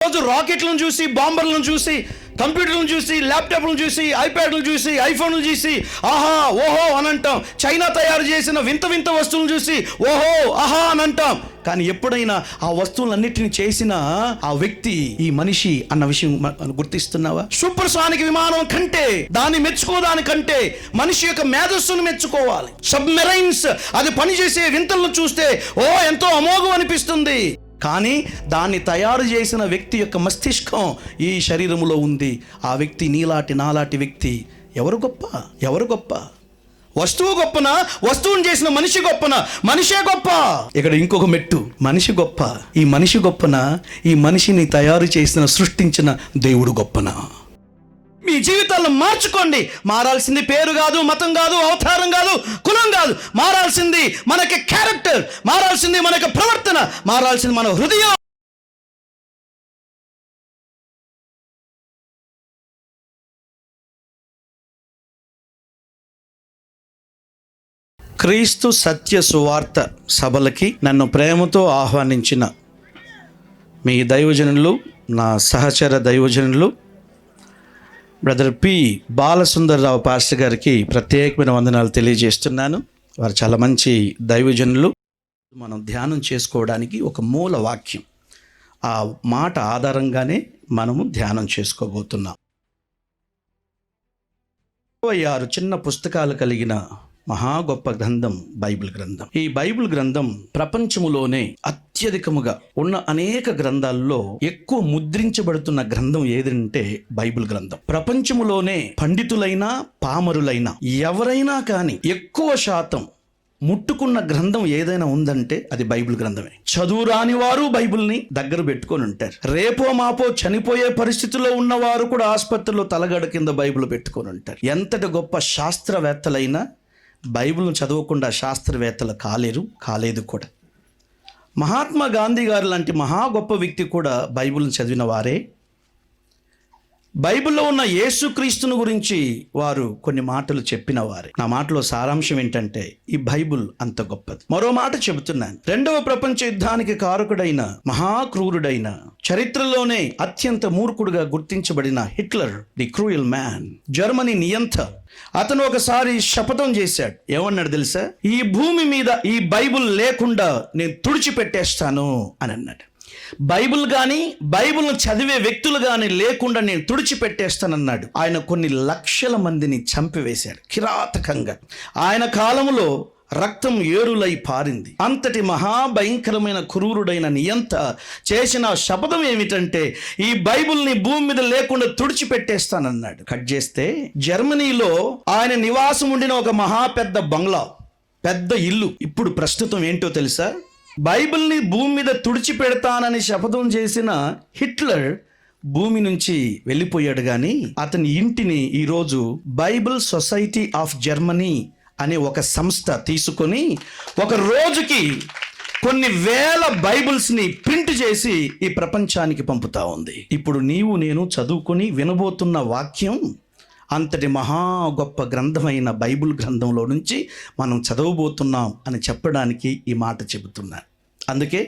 రోజు రాకెట్లను చూసి, బాంబర్లను చూసి, కంప్యూటర్లను చూసి, ల్యాప్టాప్లను చూసి, ఐప్యాడ్లను చూసి, ఐఫోన్లు చూసి ఆహా ఓహో అని అంటాం. చైనా తయారు చేసిన వింత వింత వస్తువులను చూసి ఓహో ఆహా అని అంటాం. కానీ ఎప్పుడైనా ఆ వస్తువులన్నిటిని చేసిన ఆ వ్యక్తి ఈ మనిషి అన్న విషయం గుర్తిస్తున్నావా? సూపర్ సానిక్ విమానం కంటే, దాన్ని మెచ్చుకోదానికంటే మనిషి యొక్క మేధస్సును మెచ్చుకోవాలి. సబ్మెరైన్స్ అది పనిచేసే వింతలను చూస్తే ఓ ఎంతో అమోఘం అనిపిస్తుంది. కానీ దాన్ని తయారు చేసిన వ్యక్తి యొక్క మస్తిష్కం ఈ శరీరంలో ఉంది. ఆ వ్యక్తి నీలాంటి నాలాంటి వ్యక్తి. ఎవరు గొప్ప? ఎవరు గొప్ప? వస్తువు గొప్పనా? వస్తువుని చేసిన మనిషి గొప్పనా? మనిషే గొప్ప. ఇక్కడ ఇంకొక మెట్టు, మనిషి గొప్ప. ఈ మనిషి గొప్పనా? ఈ మనిషిని తయారు చేసిన, సృష్టించిన దేవుడు గొప్పనా? మీ జీవితాలను మార్చుకోండి. మారాల్సింది పేరు కాదు, మతం కాదు, అవతారం కాదు, కులం కాదు. మారాల్సింది మనకి క్యారెక్టర్, మారాల్సింది మనకి ప్రవర్తన, మారాల్సింది మన హృదయం. క్రీస్తు సత్య సువార్త సభలకి నన్ను ప్రేమతో ఆహ్వానించిన మీ దైవజనులు, నా సహచర దైవజనులు బ్రదర్ పి బాలసుందర్రావు పాస్టర్ గారికి ప్రత్యేకమైన వందనాలు తెలియజేస్తున్నాను. వారు చాలా మంచి దైవజనులు. మనం ధ్యానం చేసుకోవడానికి ఒక మూల వాక్యం, ఆ మాట ఆధారంగానే మనము ధ్యానం చేసుకోబోతున్నాం. 26 చిన్న పుస్తకాలు కలిగిన మహా గొప్ప గ్రంథం బైబిల్ గ్రంథం. ఈ బైబిల్ గ్రంథం ప్రపంచములోనే అత్యధికముగా ఉన్న అనేక గ్రంథాల్లో ఎక్కువ ముద్రించబడుతున్న గ్రంథం ఏదంటే బైబిల్ గ్రంథం. ప్రపంచములోనే పండితులైనా పామరులైనా ఎవరైనా కానీ ఎక్కువ శాతం ముట్టుకున్న గ్రంథం ఏదైనా ఉందంటే అది బైబిల్ గ్రంథమే. చదువు రాని వారు బైబిల్ని దగ్గర పెట్టుకొని ఉంటారు. రేపో మాపో చనిపోయే పరిస్థితుల్లో ఉన్నవారు కూడా ఆసుపత్రిలో తలగడ కింద బైబిల్ పెట్టుకొని ఉంటారు. ఎంతటి గొప్ప శాస్త్రవేత్తలైనా బైబిల్ను చదవకుండా శాస్త్రవేత్తలు కాలేదు కూడా. మహాత్మా గాంధీ గారు లాంటి మహా గొప్ప వ్యక్తి కూడా బైబిల్ను చదివిన వారే. బైబిల్లో ఉన్న యేసుక్రీస్తుని గురించి వారు కొన్ని మాటలు చెప్పిన వారే. నా మాటలో సారాంశం ఏంటంటే ఈ బైబిల్ అంత గొప్పది. మరో మాట చెబుతున్నాను. 2వ ప్రపంచ యుద్ధానికి కారకుడైన, మహాక్రూరుడైన, చరిత్రలోనే అత్యంత మూర్ఖుడుగా గుర్తించబడిన Hitler, the cruel man, Germany నియంత, అతను ఒకసారి శపథం చేశాడు. ఏమన్నాడు తెలుసా? ఈ భూమి మీద ఈ బైబిల్ లేకుండా నేను తుడిచిపెట్టేస్తాను అని అన్నాడు. బైబిల్ కానీ, బైబిల్ను చదివే వ్యక్తులు కానీ లేకుండా నేను తుడిచిపెట్టేస్తానన్నాడు. ఆయన కొన్ని లక్షల మందిని చంపివేశాడు కిరాతకంగా. ఆయన కాలంలో రక్తం ఏరులై పారింది. అంతటి మహాభయంకరమైన క్రూరుడైన నియంత చేసిన శపథం ఏమిటంటే ఈ బైబిల్ని భూమి మీద లేకుండా తుడిచిపెట్టేస్తానన్నాడు. కట్ చేస్తే జర్మనీలో ఆయన నివాసం ఉండిన ఒక మహా పెద్ద బంగ్లా, పెద్ద ఇల్లు. ఇప్పుడు ప్రస్తుతం ఏంటో తెలుసా? బైబిల్ని భూమి మీద తుడిచిపెడతానని శపథం చేసిన హిట్లర్ భూమి నుంచి వెళ్ళిపోయాడు. కానీ అతని ఇంటిని ఈరోజు బైబిల్ సొసైటీ ఆఫ్ జర్మనీ అనే ఒక సంస్థ తీసుకొని ఒక రోజుకి కొన్ని వేల బైబిల్స్ని ప్రింట్ చేసి ఈ ప్రపంచానికి పంపుతా ఉంది. ఇప్పుడు నీవు నేను చదువుకొని వినబోతున్న వాక్యం అంతటి మహా గొప్ప గ్రంథమైన బైబిల్ గ్రంథంలో నుంచి మనం చదవబోతున్నాం అని చెప్పడానికి ఈ మాట చెబుతున్నాను. అందుకే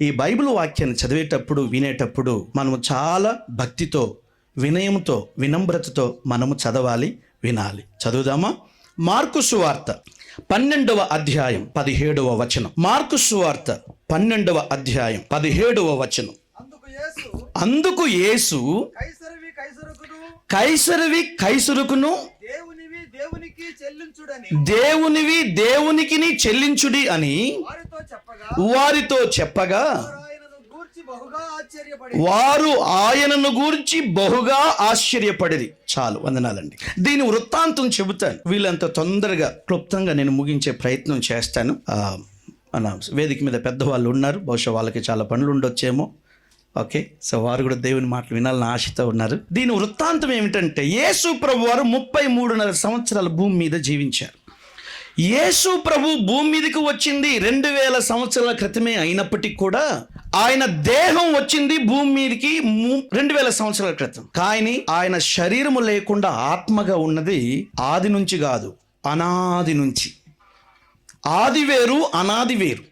ఈ బైబిల్ వాక్యాన్ని చదివేటప్పుడు, వినేటప్పుడు మనము చాలా భక్తితో, వినయంతో, వినమ్రతతో మనము చదవాలి, వినాలి. చదువుదామా? మార్కు సువార్త 12వ అధ్యాయం 17వ వచనం. మార్కు సువార్త 12వ అధ్యాయం 17వ వచనం. అందుకు యేసు కైసరువి కైసరుకును, దేవునివి దేవునికి చెల్లించుడి అని వారితో చెప్పగా వారు ఆయనను గూర్చి బహుగా ఆశ్చర్యపడిరి. చాలు, వందనాలండి. దీని వృత్తాంతం చెబుతాను. వీళ్ళంత తొందరగా క్లుప్తంగా నేను ముగించే ప్రయత్నం చేస్తాను. మన వేదిక మీద పెద్దవాళ్ళు ఉన్నారు, బహుశా వాళ్ళకి చాలా పనులు ఉండొచ్చేమో. ఓకే, సో వారు కూడా దేవుని మాటలు వినాలని ఆశతో ఉన్నారు. దీని వృత్తాంతం ఏమిటంటే యేసు ప్రభు వారు 33.5 సంవత్సరాల భూమి మీద జీవించారు. యేసు ప్రభు భూమి మీదకి వచ్చింది 2000 సంవత్సరాల క్రితమే అయినప్పటికీ కూడా ఆయన దేహం వచ్చింది భూమి మీదకి 2000 సంవత్సరాల క్రితం. కానీ ఆయన శరీరము లేకుండా ఆత్మగా ఉన్నది ఆది నుంచి కాదు, అనాది నుంచి. ఆది వేరు, అనాది వేరు.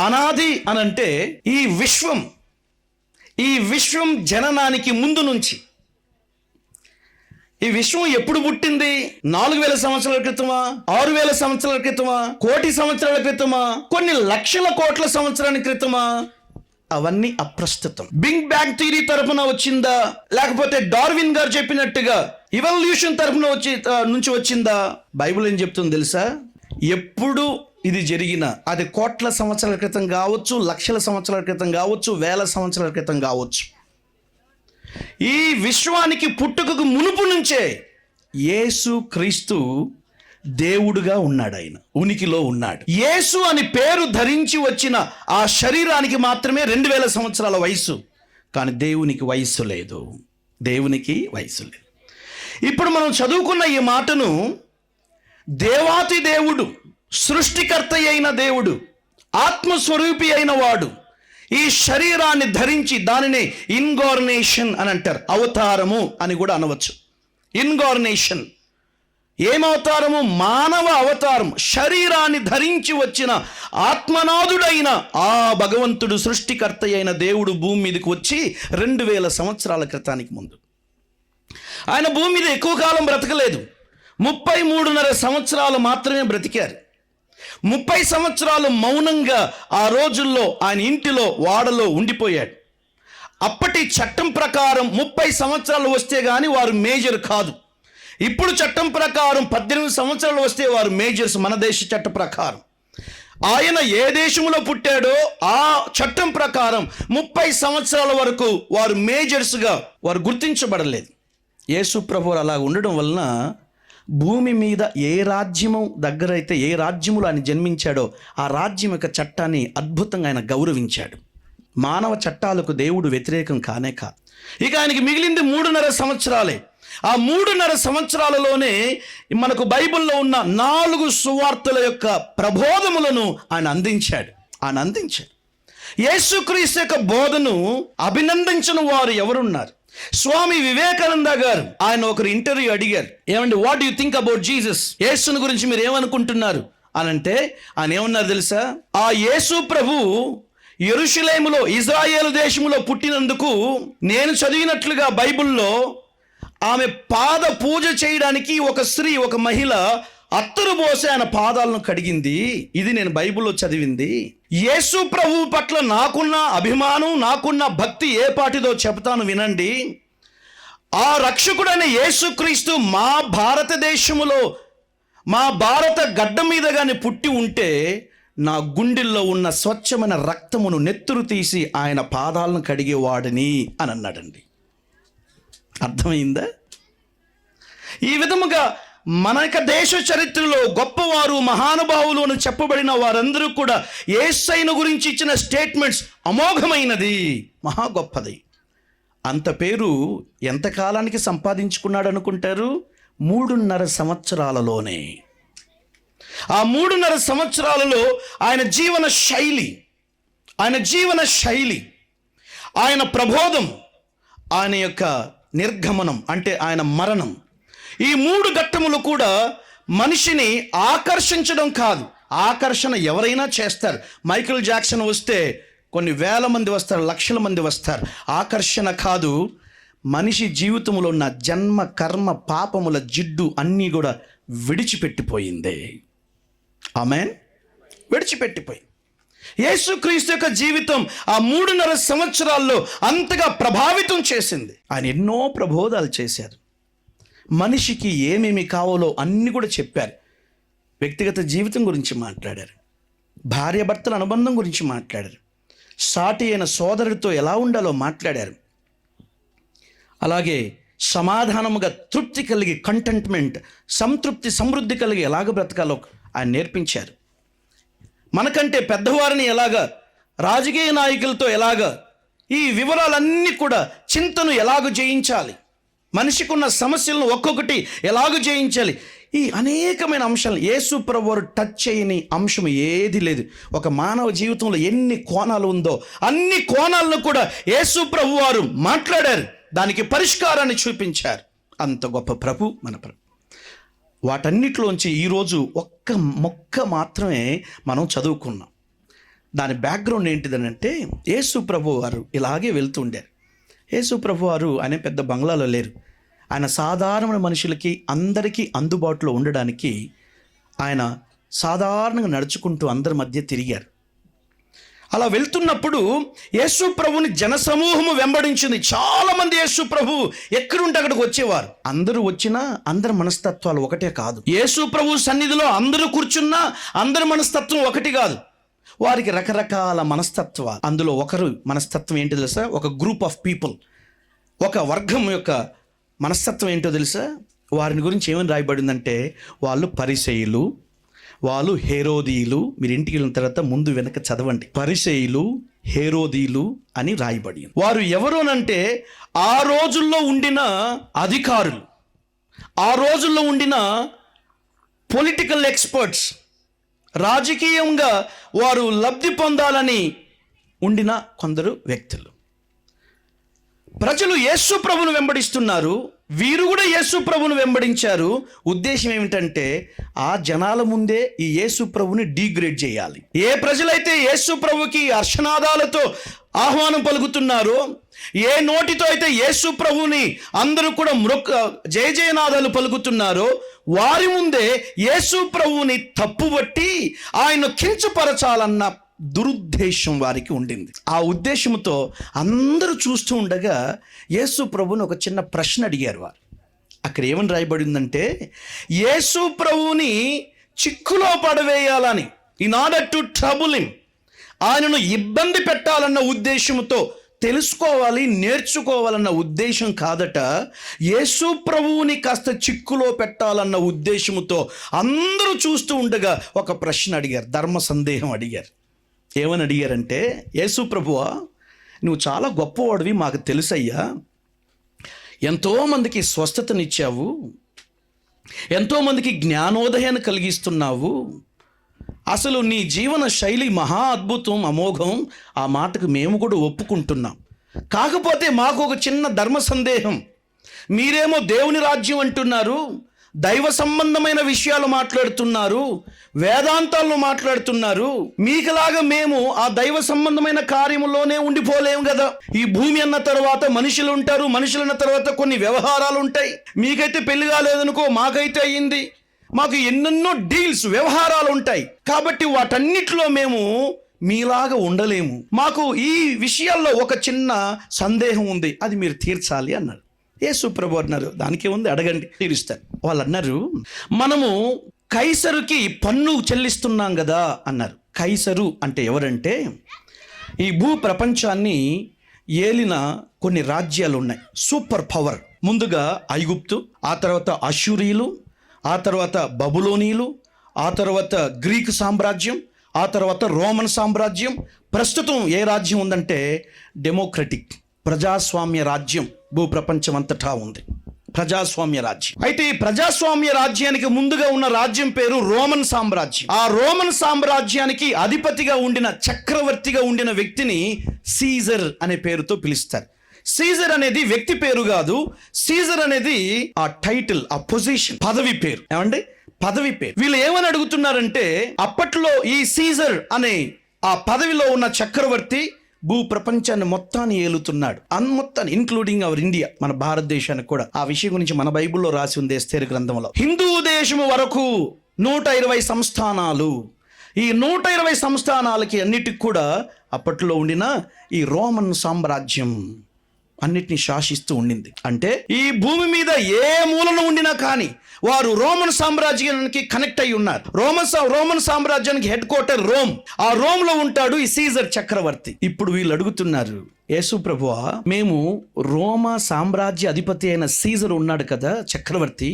అనాది అనంటే ఈ విశ్వం, ఈ విశ్వం జననానికి ముందు నుంచి, ఈ విశ్వం ఎప్పుడు పుట్టింది? 4000 సంవత్సరాల క్రితమా, 6000 సంవత్సరాల క్రితమా, 1,000,000 సంవత్సరాల క్రితమా, కొన్ని లక్షల కోట్ల సంవత్సరాల క్రితమా? అవన్నీ అప్రస్తుతం. బిగ్ బ్యాంగ్ థియరీ తరపున వచ్చిందా, లేకపోతే డార్విన్ గారు చెప్పినట్టుగా ఇవల్యూషన్ తరపున నుంచి వచ్చిందా? బైబిల్ ఏం చెప్తుంది తెలుసా? ఎప్పుడు ఇది జరిగిన, అది కోట్ల సంవత్సరాల క్రితం కావచ్చు, లక్షల సంవత్సరాల క్రితం కావచ్చు, వేల సంవత్సరాల క్రితం కావచ్చు, ఈ విశ్వానికి పుట్టుకకు మునుపు నుంచే యేసు క్రీస్తు దేవుడుగా ఉన్నాడు. ఆయన ఉనికిలో ఉన్నాడు. యేసు అని పేరు ధరించి వచ్చిన ఆ శరీరానికి మాత్రమే 2000 సంవత్సరాల వయసు. కానీ దేవునికి వయస్సు లేదు. దేవునికి వయసు లేదు. ఇప్పుడు మనం చదువుకున్న ఈ మాటను దేవాతి దేవుడు, సృష్టికర్త అయిన దేవుడు, ఆత్మస్వరూపి అయిన వాడు ఈ శరీరాన్ని ధరించి, దానినే ఇన్గార్నేషన్ అని అంటారు. అవతారము అని కూడా అనవచ్చు. ఇన్గార్నేషన్ ఏమవతారము? మానవ అవతారం. శరీరాన్ని ధరించి వచ్చిన ఆత్మనాథుడైన ఆ భగవంతుడు, సృష్టికర్త అయిన దేవుడు భూమి మీదకి వచ్చి 2000 సంవత్సరాల క్రితానికి ముందు ఆయన భూమి మీద ఎక్కువ కాలం బ్రతకలేదు. 33.5 సంవత్సరాలు మాత్రమే బ్రతికారు. 30 సంవత్సరాలు మౌనంగా ఆ రోజుల్లో ఆయన ఇంటిలో, వాడలో ఉండిపోయాడు. అప్పటి చట్టం ప్రకారం 30 సంవత్సరాలు వస్తే కానీ వారు మేజర్ కాదు. ఇప్పుడు చట్టం ప్రకారం 18 సంవత్సరాలు వస్తే వారు మేజర్స్. మన దేశ చట్ట ప్రకారం ఆయన ఏ దేశంలో పుట్టాడో ఆ చట్టం ప్రకారం 30 సంవత్సరాల వరకు వారు మేజర్స్గా వారు గుర్తించబడలేదు. యేసు ప్రభువు అలా ఉండడం వలన భూమి మీద ఏ రాజ్యము దగ్గరైతే, ఏ రాజ్యములో ఆయన జన్మించాడో ఆ రాజ్యం యొక్క చట్టాన్ని అద్భుతంగా ఆయన గౌరవించాడు. మానవ చట్టాలకు దేవుడు వ్యతిరేకం కానే కాదు. ఇక ఆయనకి మిగిలింది 3.5 సంవత్సరాలే. ఆ 3.5 సంవత్సరాలలోనే మనకు బైబిల్లో ఉన్న 4 సువార్తల యొక్క ప్రబోధములను ఆయన అందించాడు. యేసుక్రీస్తు యొక్క బోధను అభినందించిన వారు ఎవరున్నారు? స్వామి వివేకానంద గారు, ఆయన ఒకరు ఇంటర్వ్యూ అడిగారు, ఏమండి, what you think about Jesus? యేసుని గురించి మీరు ఏమనుకుంటున్నారు అని అంటే ఆయన ఏమన్నారు తెలుసా? ఆ యేసు ప్రభు యెరూషలేములో, ఇజ్రాయేలు దేశంలో పుట్టినందుకు నేను చదివినట్లుగా బైబిల్లో ఆమె పాద పూజ చేయడానికి ఒక స్త్రీ, ఒక మహిళ అత్తరు పోసి ఆయన పాదాలను కడిగింది. ఇది నేను బైబిల్లో చదివింది. యేసు ప్రభు పట్ల నాకున్న అభిమానం, నాకున్న భక్తి ఏ పాటిదో చెప్తాను వినండి. ఆ రక్షకుడైన యేసుక్రీస్తు మా భారతదేశములో, మా భారత గడ్డ మీద కానీ పుట్టి ఉంటే నా గుండెల్లో ఉన్న స్వచ్ఛమైన రక్తమును నెత్తురు తీసి ఆయన పాదాలను కడిగేవాడిని అని అన్నాడండి. అర్థమైందా? ఈ విధముగా మన దేశ చరిత్రలో గొప్పవారు, మహానుభావులు అని చెప్పబడిన వారందరూ కూడా యేసయ్యను గురించి ఇచ్చిన స్టేట్మెంట్స్ అమోఘమైనది, మహా గొప్పది. అంత పేరు ఎంతకాలానికి సంపాదించుకున్నాడు అనుకుంటారు? 3.5 సంవత్సరాలలోనే. ఆ 3.5 సంవత్సరాలలో ఆయన జీవన శైలి, ఆయన ప్రబోధం, ఆయన యొక్క నిర్గమనం అంటే ఆయన మరణం, ఈ 3 ఘట్టములు కూడా మనిషిని ఆకర్షించడం కాదు. ఆకర్షణ ఎవరైనా చేస్తారు. మైకేల్ జాక్సన్ వస్తే కొన్ని వేల మంది వస్తారు, లక్షల మంది వస్తారు. ఆకర్షణ కాదు. మనిషి జీవితంలో ఉన్న జన్మ, కర్మ, పాపముల జిడ్డు అన్నీ కూడా విడిచిపెట్టిపోయింది. ఆమేన్. విడిచిపెట్టిపోయింది. యేసుక్రీస్తు యొక్క జీవితం ఆ 3.5 సంవత్సరాల్లో అంతగా ప్రభావితం చేసింది. ఆయన ఎన్నో ప్రబోధాలు చేశారు. మనిషికి ఏమేమి కావాలో అన్నీ కూడా చెప్పారు. వ్యక్తిగత జీవితం గురించి మాట్లాడారు, భార్యాభర్తల అనుబంధం గురించి మాట్లాడారు, సాటి అయిన సోదరుడితో ఎలా ఉండాలో మాట్లాడారు. అలాగే సమాధానముగా తృప్తి కలిగి, కంటెంట్మెంట్, సంతృప్తి, సమృద్ధి కలిగి ఎలాగ బ్రతకాలో ఆయన నేర్పించారు. మనకంటే పెద్దవారిని ఎలాగా, రాజకీయ నాయకులతో ఎలాగా, ఈ వివరాలన్నీ కూడా, చింతను ఎలాగ జయించాలి, మనిషికి ఉన్న సమస్యలను ఒక్కొక్కటి ఎలాగ జయించాలి, ఈ అనేకమైన అంశాలు యేసు ప్రభువారు టచ్ చేయని అంశం ఏది లేదు. ఒక మానవ జీవితంలో ఎన్ని కోణాలు ఉందో అన్ని కోణాలను కూడా యేసు ప్రభువారు మాట్లాడారు, దానికి పరిష్కారాన్ని చూపించారు. అంత గొప్ప ప్రభు మన ప్రభు. వాటన్నిటిలోంచి ఈరోజు ఒక్క మొక్క మాత్రమే మనం చదువుకున్నాం. దాని బ్యాక్గ్రౌండ్ ఏంటిదనంటే యేసు ప్రభు వారు ఇలాగే వెళ్తుండారు. యేసు ప్రభు వారు ఆయన పెద్ద బంగ్లాలో లేరు. ఆయన సాధారణ మనుషులకి అందరికీ అందుబాటులో ఉండడానికి ఆయన సాధారణంగా నడుచుకుంటూ అందరి మధ్య తిరిగారు. అలా వెళ్తున్నప్పుడు యేసు ప్రభుని జనసమూహము వెంబడించింది. చాలామంది యేసు ప్రభు ఎక్కడుంటే అక్కడికి వచ్చేవారు. అందరూ వచ్చినా అందరి మనస్తత్వాలు ఒకటే కాదు. యేసు ప్రభు సన్నిధిలో అందరూ కూర్చున్నా అందరి మనస్తత్వం ఒకటి కాదు. వారికి రకరకాల మనస్తత్వాలు. అందులో ఒకరు మనస్తత్వం ఏంటో తెలుసా? ఒక గ్రూప్ ఆఫ్ పీపుల్, ఒక వర్గం యొక్క మనస్తత్వం ఏంటో తెలుసా? వారిని గురించి ఏమని రాయబడిందంటే వాళ్ళు పరిసయ్యులు, వాళ్ళు హేరోదీయులు. మీరు ఇంటికి వెళ్ళిన తర్వాత ముందు వెనక చదవండి. పరిసయ్యులు, హేరోదీయులు అని రాయబడి. వారు ఎవరోనంటే ఆ రోజుల్లో ఉండిన అధికారులు, ఆ రోజుల్లో ఉండిన పొలిటికల్ ఎక్స్పర్ట్స్, రాజకీయంగా వారు లబ్ధి పొందాలని ఉండిన కొందరు వ్యక్తులు. ప్రజలు యేసు ప్రభువును వెంబడిస్తున్నారు, వీరు కూడా యేసు ప్రభువును వెంబడించారు. ఉద్దేశం ఏమిటంటే ఆ జనాల ముందే ఈ యేసు ప్రభుని డీగ్రేడ్ చేయాలి. ఏ ప్రజలైతే యేసు ప్రభుకి హర్షనాదాలతో ఆహ్వానం పలుకుతున్నారో, ఏ నోటితో అయితే యేసు ప్రభుని అందరూ కూడా జయ జయనాదాలు పలుకుతున్నారో, వారి ముందే యేసు ప్రభుని తప్పుబట్టి ఆయన కించపరచాలన్న దురుద్దేశం వారికి ఉండింది. ఆ ఉద్దేశంతో అందరూ చూస్తూ ఉండగా యేసు ప్రభుని ఒక చిన్న ప్రశ్న అడిగారు వారు. అక్కడ ఏమని రాయబడిందంటే యేసు ప్రభుని చిక్కులో పడవేయాలని, in order to trouble him, ఆయనను ఇబ్బంది పెట్టాలన్న ఉద్దేశంతో, తెలుసుకోవాలి నేర్చుకోవాలన్న ఉద్దేశం కాదట, యేసు ప్రభువుని కాస్త చిక్కులో పెట్టాలన్న ఉద్దేశంతో అందరూ చూస్తూ ఉండగా ఒక ప్రశ్న అడిగారు, ధర్మ సందేహం అడిగారు. ఏమని అడిగారంటే, యేసు ప్రభువా, నువ్వు చాలా గొప్పవాడివి మాకు తెలుసయ్యా, ఎంతోమందికి స్వస్థతనిచ్చావు, ఎంతోమందికి జ్ఞానోదయాన్ని కలిగిస్తున్నావు, అసలు నీ జీవన శైలి మహా అద్భుతం, అమోఘం, ఆ మాటకు మేము కూడా ఒప్పుకుంటున్నాం. కాకపోతే మాకు ఒక చిన్న ధర్మ సందేహం. మీరేమో దేవుని రాజ్యం అంటున్నారు, దైవ సంబంధమైన విషయాలు మాట్లాడుతున్నారు, వేదాంతాలను మాట్లాడుతున్నారు. మీకులాగా మేము ఆ దైవ సంబంధమైన కార్యములోనే ఉండిపోలేము కదా. ఈ భూమి అన్న తర్వాత మనుషులు ఉంటారు, మనుషులు అన్న తర్వాత కొన్ని వ్యవహారాలు ఉంటాయి. మీకైతే పెళ్లి కాలేదనుకో, మాకైతే అయ్యింది. మాకు ఎన్నెన్నో డీల్స్, వ్యవహారాలు ఉంటాయి. కాబట్టి వాటన్నిటిలో మేము మీలాగా ఉండలేము. మాకు ఈ విషయాల్లో ఒక చిన్న సందేహం ఉంది, అది మీరు తీర్చాలి అన్నారు. యేసు ప్రభు అన్నారు, దానికే ఉంది, అడగండి తీరుస్తాను. వాళ్ళు అన్నారు, మనము కైసరుకి పన్ను చెల్లిస్తున్నాం కదా అన్నారు. కైసరు అంటే ఎవరంటే ఈ భూ ప్రపంచాన్ని ఏలిన కొన్ని రాజ్యాలు ఉన్నాయి, సూపర్ పవర్. ముందుగా ఐగుప్తు, ఆ తర్వాత అష్షూరీయులు, ఆ తర్వాత బబులోనీయులు, ఆ తర్వాత గ్రీకు సామ్రాజ్యం, ఆ తర్వాత రోమన్ సామ్రాజ్యం. ప్రస్తుతం ఏ రాజ్యం ఉందంటే డెమోక్రటిక్, ప్రజాస్వామ్య రాజ్యం భూప్రపంచం అంతటా ఉంది, ప్రజాస్వామ్య రాజ్యం. అయితే ఈ ప్రజాస్వామ్య రాజ్యానికి ముందుగా ఉన్న రాజ్యం పేరు రోమన్ సామ్రాజ్యం. ఆ రోమన్ సామ్రాజ్యానికి అధిపతిగా ఉండిన, చక్రవర్తిగా ఉండిన వ్యక్తిని సీజర్ అనే పేరుతో పిలుస్తారు. సీజర్ అనేది వ్యక్తి పేరు కాదు, సీజర్ అనేది ఆ టైటిల్, ఆ పొజిషన్, పదవి పేరు. ఏమండి, పదవి పేరు. వీళ్ళు ఏమని అడుగుతున్నారంటే, అప్పట్లో ఈ సీజర్ అనే ఆ పదవిలో ఉన్న చక్రవర్తి భూ ప్రపంచాన్ని మొత్తాన్ని ఏలుతున్నాడు, మొత్తాన్ని ఇన్క్లూడింగ్ అవర్ ఇండియా, మన భారతదేశానికి కూడా. ఆ విషయం గురించి మన బైబిల్లో రాసి ఉంది ఎస్తేరు గ్రంథంలో. హిందూ దేశము వరకు 120 సంస్థానాలు. ఈ 120 సంస్థానాలకి అన్నిటికి కూడా అప్పట్లో ఉండిన ఈ రోమన్ సామ్రాజ్యం అన్నిటినీ శాసిస్తూ ఉండింది. అంటే ఈ భూమి మీద ఏ మూలన ఉండినా కానీ వారు రోమన్ సామ్రాజ్యానికి కనెక్ట్ అయి ఉన్నారు. రోమన్ సామ్రాజ్యానికి హెడ్ క్వార్టర్ రోమ్. ఆ రోమ్ లో ఉంటాడు ఈ సీజర్ చక్రవర్తి. ఇప్పుడు వీళ్ళు అడుగుతున్నారు, యేసు ప్రభువా, మేము రోమా సామ్రాజ్య అధిపతి అయిన సీజర్ ఉన్నాడు కదా, చక్రవర్తి,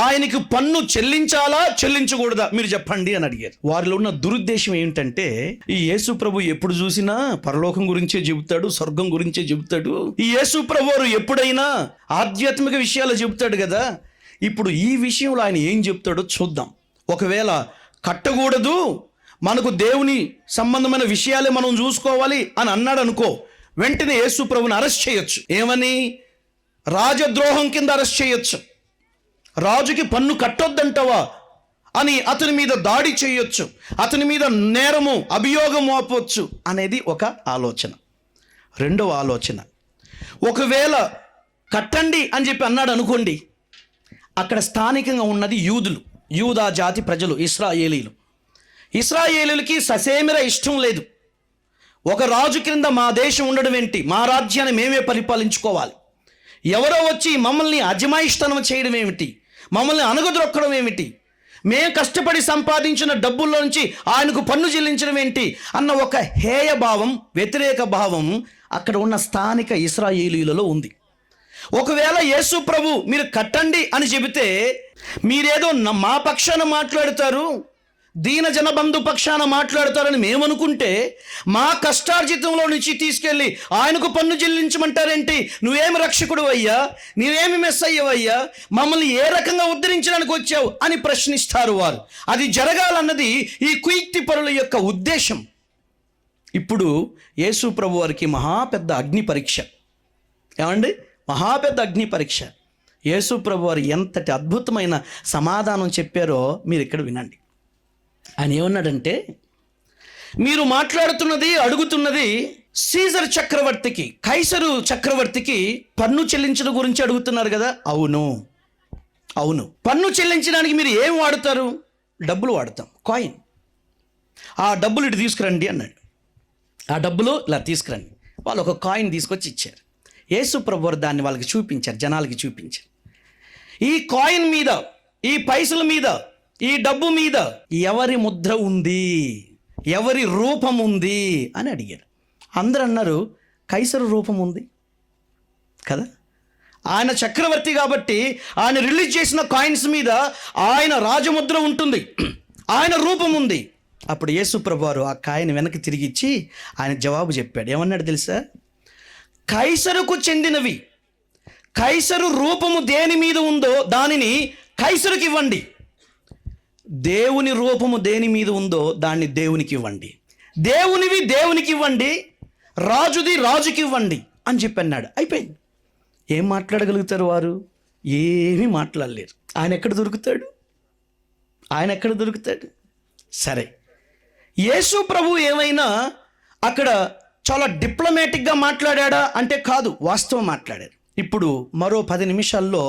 ఆయనకి పన్ను చెల్లించాలా చెల్లించకూడదా మీరు చెప్పండి అని అడిగారు. వారిలో ఉన్న దురుద్దేశం ఏంటంటే, ఈ యేసు ప్రభు ఎప్పుడు చూసినా పరలోకం గురించే చెబుతాడు, స్వర్గం గురించే చెబుతాడు. ఈ యేసు ప్రభు ఎప్పుడైనా ఆధ్యాత్మిక విషయాలు చెబుతాడు కదా, ఇప్పుడు ఈ విషయంలో ఆయన ఏం చెప్తాడో చూద్దాం. ఒకవేళ కట్టకూడదు, మనకు దేవుని సంబంధమైన విషయాలే మనం చూసుకోవాలి అని అన్నాడు అనుకో, వెంటనే యేసు ప్రభుని అరెస్ట్ చేయొచ్చు. ఏమని? రాజద్రోహం కింద అరెస్ట్ చేయొచ్చు. రాజుకి పన్ను కట్టొద్దంటావా అని అతని మీద దాడి చేయొచ్చు, అతని మీద నేరము అభియోగం మోపవచ్చు అనేది ఒక ఆలోచన. రెండవ ఆలోచన, ఒకవేళ కట్టండి అని చెప్పి అన్నాడు అనుకోండి, అక్కడ స్థానికంగా ఉన్నది యూదులు, యూదా జాతి ప్రజలు, ఇశ్రాయేలీలు. ఇశ్రాయేలీలకి ససేమిర ఇష్టం లేదు. ఒక రాజు క్రింద మా దేశం ఉండడం ఏంటి, మా రాజ్యాన్ని మేమే పరిపాలించుకోవాలి, ఎవరో వచ్చి మమ్మల్ని అజమాయిష్టనం చేయడం ఏమిటి, మమ్మల్ని అణగదొక్కడం ఏమిటి, మేము కష్టపడి సంపాదించిన డబ్బుల్లో నుంచి ఆయనకు పన్ను చెల్లించడం ఏంటి అన్న ఒక హేయ భావం, వ్యతిరేక భావం అక్కడ ఉన్న స్థానిక ఇశ్రాయేలీలలో ఉంది. ఒకవేళ యేసు ప్రభు మీరు కట్టండి అని చెబితే మీరేదో మా పక్షాన మాట్లాడతారు, దీన జనబంధు పక్షాన మాట్లాడతారని మేమనుకుంటే, మా కష్టార్జితంలో నుంచి తీసుకెళ్ళి ఆయనకు పన్ను చెల్లించమంటారేంటి, నువ్వేమి రక్షకుడు అయ్యా, నువ్వేమి మెస్ అయ్యావయ్యా, మమ్మల్ని ఏ రకంగా ఉద్ధరించడానికి వచ్చావు అని ప్రశ్నిస్తారు వారు. అది జరగాలన్నది ఈ కుయుక్తి పరుల యొక్క ఉద్దేశం. ఇప్పుడు యేసు ప్రభు వారికి మహాపెద్ద అగ్ని పరీక్ష. ఏమండి, మహాపెద్ద అగ్ని పరీక్ష. యేసు ప్రభు వారు ఎంతటి అద్భుతమైన సమాధానం చెప్పారో మీరు ఇక్కడ వినండి. ఆయన ఏమన్నాడంటే, మీరు మాట్లాడుతున్నది, అడుగుతున్నది సీజర్ చక్రవర్తికి, కైసరు చక్రవర్తికి పన్ను చెల్లించడం గురించి అడుగుతున్నారు కదా. అవును అవును, పన్ను చెల్లించడానికి మీరు ఏం వాడతారు? డబ్బులు వాడతాం, కాయిన్. ఆ డబ్బులు ఇటు తీసుకురండి అన్నాడు. ఆ డబ్బులు ఇలా తీసుకురండి. వాళ్ళు ఒక కాయిన్ తీసుకొచ్చి ఇచ్చారు. యేసు ప్రభు వారు దాన్ని వాళ్ళకి చూపించారు, జనాలకి చూపించారు. ఈ కాయిన్ మీద, ఈ పైసల మీద, ఈ డబ్బు మీద ఎవరి ముద్ర ఉంది, ఎవరి రూపం ఉంది అని అడిగారు. అందరూ అన్నారు కైసరు రూపం ఉంది కదా, ఆయన చక్రవర్తి కాబట్టి ఆయన రిలీజ్ చేసిన కాయిన్స్ మీద ఆయన రాజముద్ర ఉంటుంది, ఆయన రూపం ఉంది. అప్పుడు యేసు ప్రభు వారు ఆ కాయిన్ వెనక్కి తిరిగి ఇచ్చి ఆయన జవాబు చెప్పాడు. ఏమన్నాడు తెలుసా? కైసరుకు చెందినవి, కైసరు రూపము దేని మీద ఉందో దానిని కైసరుకి ఇవ్వండి, దేవుని రూపము దేని మీద ఉందో దాన్ని దేవునికి ఇవ్వండి, దేవునివి దేవునికి ఇవ్వండి, రాజుది రాజుకి ఇవ్వండి అని చెప్పి అన్నాడు. అయిపోయింది. ఏం మాట్లాడగలుగుతారు వారు? ఏమీ మాట్లాడలేరు. ఆయన ఎక్కడ దొరుకుతాడు? ఆయన ఎక్కడ దొరుకుతాడు? సరే, యేసు ప్రభు ఏమైనా అక్కడ చాలా డిప్లొమాటిక్గా మాట్లాడా అంటే కాదు, వాస్తవం మాట్లాడారు. ఇప్పుడు మరో 10 నిమిషాల్లో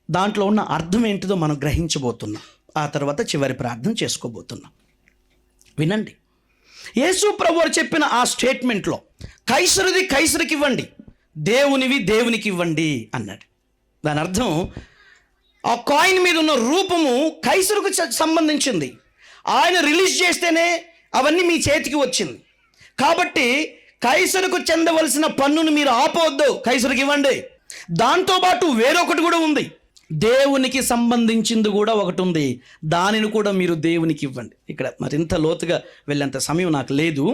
దాంట్లో ఉన్న అర్థం ఏంటిదో మనం గ్రహించబోతున్నాం. ఆ తర్వాత చివరి ప్రార్థన చేసుకోబోతున్నాం. వినండి, యేసు ప్రభు వారు చెప్పిన ఆ స్టేట్మెంట్లో కైసరుది కైసరుకి ఇవ్వండి, దేవునివి దేవునికి ఇవ్వండి అన్నాడు. దాని అర్థం ఆ కాయిన్ మీద ఉన్న రూపము కైసరుకు సంబంధించింది. ఆయన రిలీజ్ చేస్తేనే అవన్నీ మీ చేతికి వచ్చింది. కాబట్టి కైసరుకు చెందవలసిన పన్నును మీరు ఆపవద్దు, కైసరుకి ఇవ్వండి. దాంతోపాటు వేరొకటి కూడా ఉంది, దేవునికి సంబంధించింది కూడా ఒకటి ఉంది, దానిని కూడా మీరు దేవునికి ఇవ్వండి. ఇక్కడ మరింత లోతుగా వెళ్ళేంత సమయం నాకు లేదు.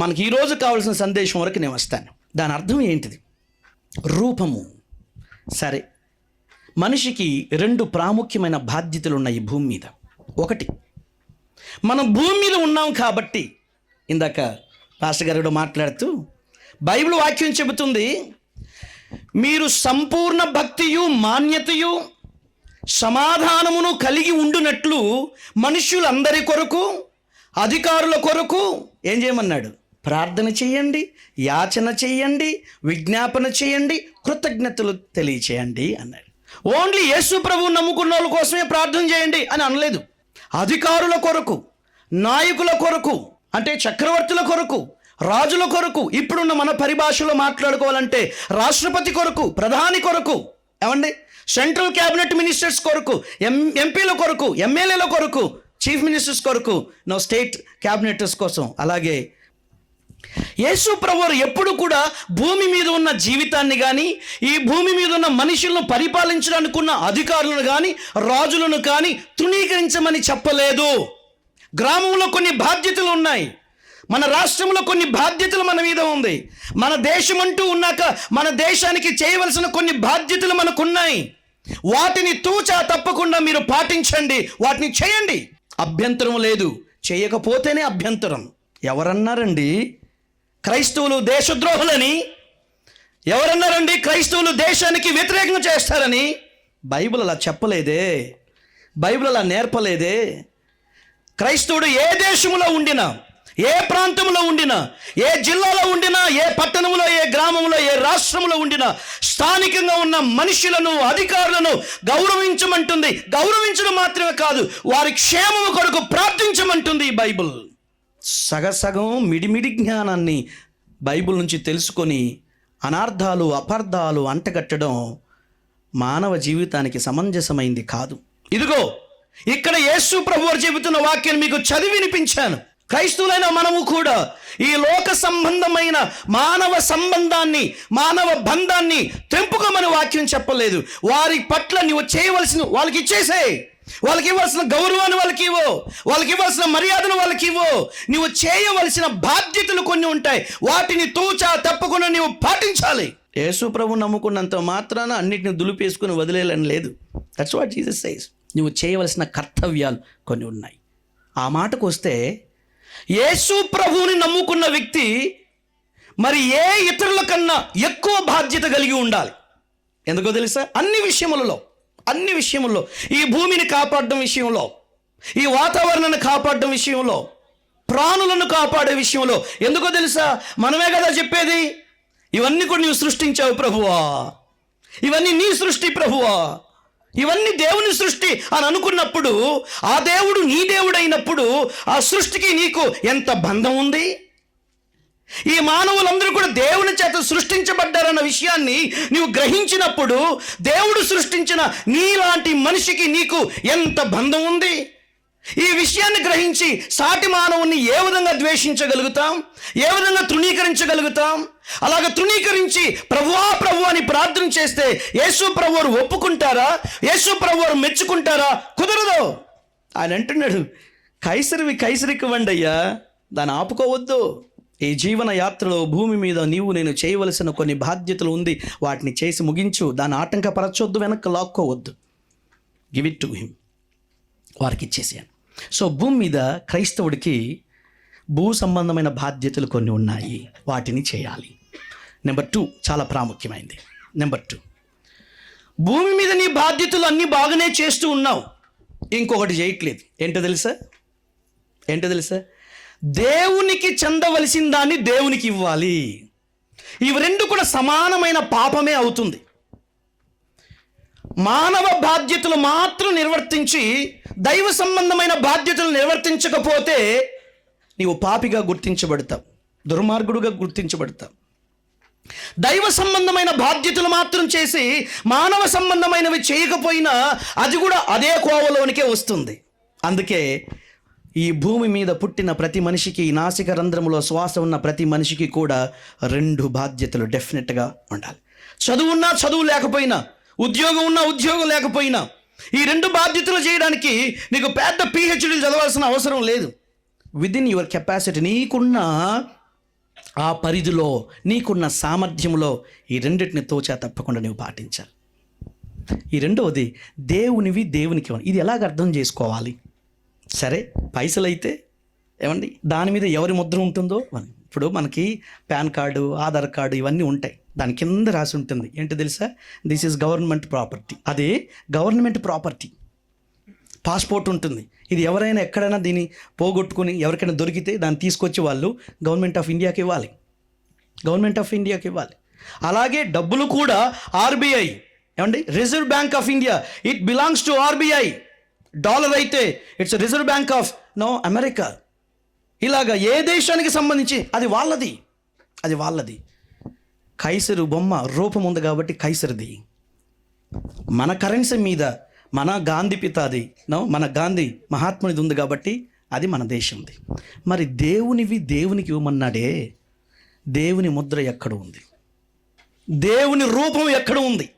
మనకి ఈరోజు కావాల్సిన సందేశం వరకు నేను వస్తాను. దాని అర్థం ఏంటిది? రూపము. సరే, మనిషికి 2 ప్రాముఖ్యమైన బాధ్యతలు ఉన్నాయి ఈ భూమి మీద. ఒకటి, మనం భూమి మీద ఉన్నాం కాబట్టి, ఇందాక పాస్టర్ గారు మాట్లాడుతూ బైబిల్ వాక్యం చెబుతుంది, మీరు సంపూర్ణ భక్తియు మాన్యతయు సమాధానమును కలిగి ఉండునట్లు మనుష్యులందరి కొరకు, అధికారుల కొరకు ఏం చేయమన్నాడు? ప్రార్థన చేయండి, యాచన చేయండి, విజ్ఞాపన చేయండి, కృతజ్ఞతలు తెలియచేయండి అన్నాడు. ఓన్లీ యేసు ప్రభువు నమ్ముకున్న వాళ్ళ కోసమే ప్రార్థన చేయండి అని అనలేదు. అధికారుల కొరకు, నాయకుల కొరకు, అంటే చక్రవర్తుల కొరకు, రాజుల కొరకు, ఇప్పుడున్న మన పరిభాషలో మాట్లాడుకోవాలంటే రాష్ట్రపతి కొరకు, ప్రధాని కొరకు, ఏమండి, సెంట్రల్ క్యాబినెట్ మినిస్టర్స్ కొరకు, ఎంపీల కొరకు, ఎమ్మెల్యేల కొరకు, చీఫ్ మినిస్టర్స్ కొరకు, నో స్టేట్ క్యాబినెటర్స్ కోసం. అలాగే యేసు ప్రభువు ఎప్పుడు కూడా భూమి మీద ఉన్న జీవితాన్ని కానీ, ఈ భూమి మీద ఉన్న మనుషులను పరిపాలించడానికి ఉన్న అధికారులను కానీ, రాజులను కానీ తృణీకరించమని చెప్పలేదు. గ్రామంలో కొన్ని బాధ్యతలు ఉన్నాయి, మన రాష్ట్రంలో కొన్ని బాధ్యతలు మన మీద ఉంది, మన దేశం అంటూ ఉన్నాక మన దేశానికి చేయవలసిన కొన్ని బాధ్యతలు మనకున్నాయి. వాటిని తూచా తప్పకుండా మీరు పాటించండి, వాటిని చేయండి, అభ్యంతరం లేదు. చేయకపోతేనే అభ్యంతరం. ఎవరన్నారండి క్రైస్తవులు దేశద్రోహులని? ఎవరన్నారండి క్రైస్తవులు దేశానికి వ్యతిరేకంగా చేస్తారని? బైబిల్ అలా చెప్పలేదే. బైబిల్ అలా నేర్పలేదే. క్రైస్తవుడు ఏ దేశంలో ఉండినా, ఏ ప్రాంతంలో ఉండినా, ఏ జిల్లాలో ఉండినా, ఏ పట్టణంలో, ఏ గ్రామంలో, ఏ రాష్ట్రంలో ఉండినా స్థానికంగా ఉన్న మనుషులను, అధికారులను గౌరవించమంటుంది. గౌరవించడం మాత్రమే కాదు, వారి క్షేమము కొరకు ప్రార్థించమంటుంది ఈ బైబిల్. సగం మిడిమిడి జ్ఞానాన్ని బైబిల్ నుంచి తెలుసుకొని అనార్థాలు, అపార్థాలు అంటగట్టడం మానవ జీవితానికి సమంజసమైంది కాదు. ఇదిగో ఇక్కడ యేసు ప్రభువారు చెబుతున్న వాక్యాన్ని మీకు చదివి వినిపించాను. క్రైస్తవులైన మనము కూడా ఈ లోక సంబంధమైన మానవ సంబంధాన్ని, మానవ బంధాన్ని తెంపుకోమని వాక్యం చెప్పలేదు. వారి పట్ల నువ్వు చేయవలసిన వాళ్ళకి ఇచ్చేసే. వాళ్ళకి ఇవ్వాల్సిన గౌరవాన్ని వాళ్ళకి ఇవ్వు, వాళ్ళకి ఇవ్వాల్సిన మర్యాదను వాళ్ళకి ఇవ్వు. నువ్వు చేయవలసిన బాధ్యతలు కొన్ని ఉంటాయి, వాటిని తూచా తప్పకుండా నువ్వు పాటించాలి. యేసు ప్రభు నమ్ముకున్నంత మాత్రాన అన్నిటిని దులిపేసుకుని వదిలేయాలని లేదు. That's what Jesus says. నువ్వు చేయవలసిన కర్తవ్యాలు కొన్ని ఉన్నాయి. ఆ మాటకు వస్తే, యేసు ప్రభువుని నమ్ముకున్న వ్యక్తి మరి ఏ ఇతరుల కన్నా ఎక్కువ బాధ్యత కలిగి ఉండాలి. ఎందుకో తెలుసా? అన్ని విషయములలో, ఈ భూమిని కాపాడడం విషయంలో, ఈ వాతావరణాన్ని కాపాడడం విషయంలో, ప్రాణులను కాపాడే విషయంలో. ఎందుకో తెలుసా? మనమే కదా చెప్పేది, ఇవన్నీ కూడా నీవు సృష్టించావు ప్రభువా, ఇవన్నీ నీ సృష్టి ప్రభువా, ఇవన్నీ దేవుని సృష్టి అని అనుకున్నప్పుడు, ఆ దేవుడు నీ దేవుడు అయినప్పుడు ఆ సృష్టికి నీకు ఎంత బంధం ఉంది? ఈ మానవులందరూ కూడా దేవుని చేత సృష్టించబడ్డారన్న విషయాన్ని నీవు గ్రహించినప్పుడు, దేవుడు సృష్టించిన నీలాంటి మనిషికి నీకు ఎంత బంధం ఉంది? ఈ విషయాన్ని గ్రహించి సాటి మానవుని ఏ విధంగా ద్వేషించగలుగుతాం, ఏ విధంగా తృణీకరించగలుగుతాం? అలాగ తృణీకరించి ప్రభువా ప్రభు అని ప్రార్థన చేస్తే యేసు ప్రభువారు ఒప్పుకుంటారా? యేసు ప్రభువారు మెచ్చుకుంటారా? కుదరదు. ఆయన అంటున్నాడు, కైసరివి కైసరికి ఇవ్వండి అయ్యా, దాన్ని ఆపుకోవద్దు. ఈ జీవన యాత్రలో భూమి మీద నేను చేయవలసిన కొన్ని బాధ్యతలు ఉంది, వాటిని చేసి ముగించు. దాన్ని ఆటంకపరచొద్దు, వెనక్కి లాక్కోవద్దు. Give it to him. వారికి ఇచ్చేసాను. సో భూమి మీద క్రైస్తవుడికి భూ సంబంధమైన బాధ్యతలు కొన్ని ఉన్నాయి, వాటిని చేయాలి. నెంబర్ 2 చాలా ప్రాముఖ్యమైనది. నెంబర్ 2, భూమి మీద నీ బాధ్యతలు అన్నీ బాగానే చేస్తూ ఉన్నావు, ఇంకొకటి చేయట్లేదు. ఏంటో తెలుసా? దేవునికి చెందవలసిన దాన్ని దేవునికి ఇవ్వాలి. ఇవి రెండు కూడా సమానమైన పాపమే అవుతుంది. మానవ బాధ్యతలు మాత్రం నిర్వర్తించి దైవ సంబంధమైన బాధ్యతలు నిర్వర్తించకపోతే నీవు పాపిగా గుర్తించబడతావు, దుర్మార్గుడుగా గుర్తించబడతావు. దైవ సంబంధమైన బాధ్యతలు మాత్రం చేసి మానవ సంబంధమైనవి చేయకపోయినా అది కూడా అదే కోవలోనికే వస్తుంది. అందుకే ఈ భూమి మీద పుట్టిన ప్రతి మనిషికి, నాసిక రంధ్రములో శ్వాస ఉన్న ప్రతి మనిషికి కూడా 2 బాధ్యతలు డెఫినెట్గా ఉండాలి. చదువున్నా చదువు లేకపోయినా, ఉద్యోగం ఉన్నా ఉద్యోగం లేకపోయినా, ఈ 2 బాధ్యతలు చేయడానికి నీకు పెద్ద PhDలు చదవాల్సిన అవసరం లేదు. విదిన్ యువర్ కెపాసిటీ, నీకున్న ఆ పరిధిలో, నీకున్న సామర్థ్యంలో ఈ రెండింటిని తోచా తప్పకుండా నీవు పాటించాలి. ఈ రెండవది దేవునివి దేవునికి. ఇది ఎలాగ అర్థం చేసుకోవాలి? సరే, పైసలు అయితే ఏమండి, దాని మీద ఎవరి ముద్ర ఉంటుందో. ఇప్పుడు మనకి పాన్ కార్డు, ఆధార్ కార్డు ఇవన్నీ ఉంటాయి, దాని కింద రాసి ఉంటుంది. ఏంటో తెలుసా? This is government property. అదే గవర్నమెంట్ ప్రాపర్టీ. పాస్పోర్ట్ ఉంటుంది, ఇది ఎవరైనా ఎక్కడైనా దీన్ని పోగొట్టుకుని ఎవరికైనా దొరికితే దాన్ని తీసుకొచ్చి వాళ్ళు గవర్నమెంట్ ఆఫ్ ఇండియాకి ఇవ్వాలి. అలాగే డబ్బులు కూడా RBI, ఏమండి, Reserve Bank of India, it belongs to RBI. Dollar అయితే it's Reserve Bank of America. ఇలాగా ఏ దేశానికి సంబంధించి అది వాళ్ళది. కైసరు బొమ్మ రూపం ఉంది కాబట్టి కైసరిది. మన కరెన్సీ మీద మన గాంధీ పితాది, మన గాంధీ మహాత్మునిది ఉంది కాబట్టి అది మన దేశంది. మరి దేవునివి దేవునికి ఇవ్వమన్నాడే, దేవుని ముద్ర ఎక్కడ ఉంది? దేవుని రూపం ఎక్కడ ఉంది?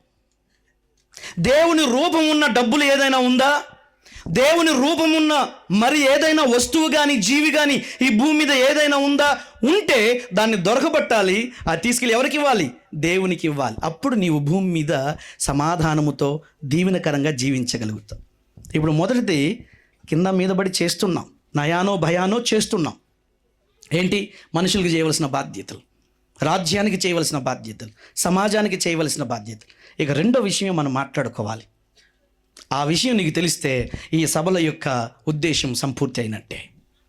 దేవుని రూపం ఉన్న డబ్బులు ఏదైనా ఉందా? దేవుని రూపం ఉన్న మరి ఏదైనా వస్తువు కానీ, జీవి కానీ ఈ భూమి మీద ఏదైనా ఉందా? ఉంటే దాన్ని దొరకబట్టాలి, అది తీసుకెళ్ళి ఎవరికి ఇవ్వాలి? దేవునికి ఇవ్వాలి. అప్పుడు నీవు భూమి మీద సమాధానముతో దీవెనకరంగా జీవించగలుగుతావు. ఇప్పుడు మొదటిది కింద మీద పడి చేస్తున్నాం, నయానో భయానో చేస్తున్నాం. ఏంటి? మనుషులకు చేయవలసిన బాధ్యతలు, రాజ్యానికి చేయవలసిన బాధ్యతలు, సమాజానికి చేయవలసిన బాధ్యతలు. ఇక రెండో విషయం మనం మాట్లాడుకోవాలి. ఆ విషయం నీకు తెలిస్తే ఈ సభల యొక్క ఉద్దేశం సంపూర్తి అయినట్టే.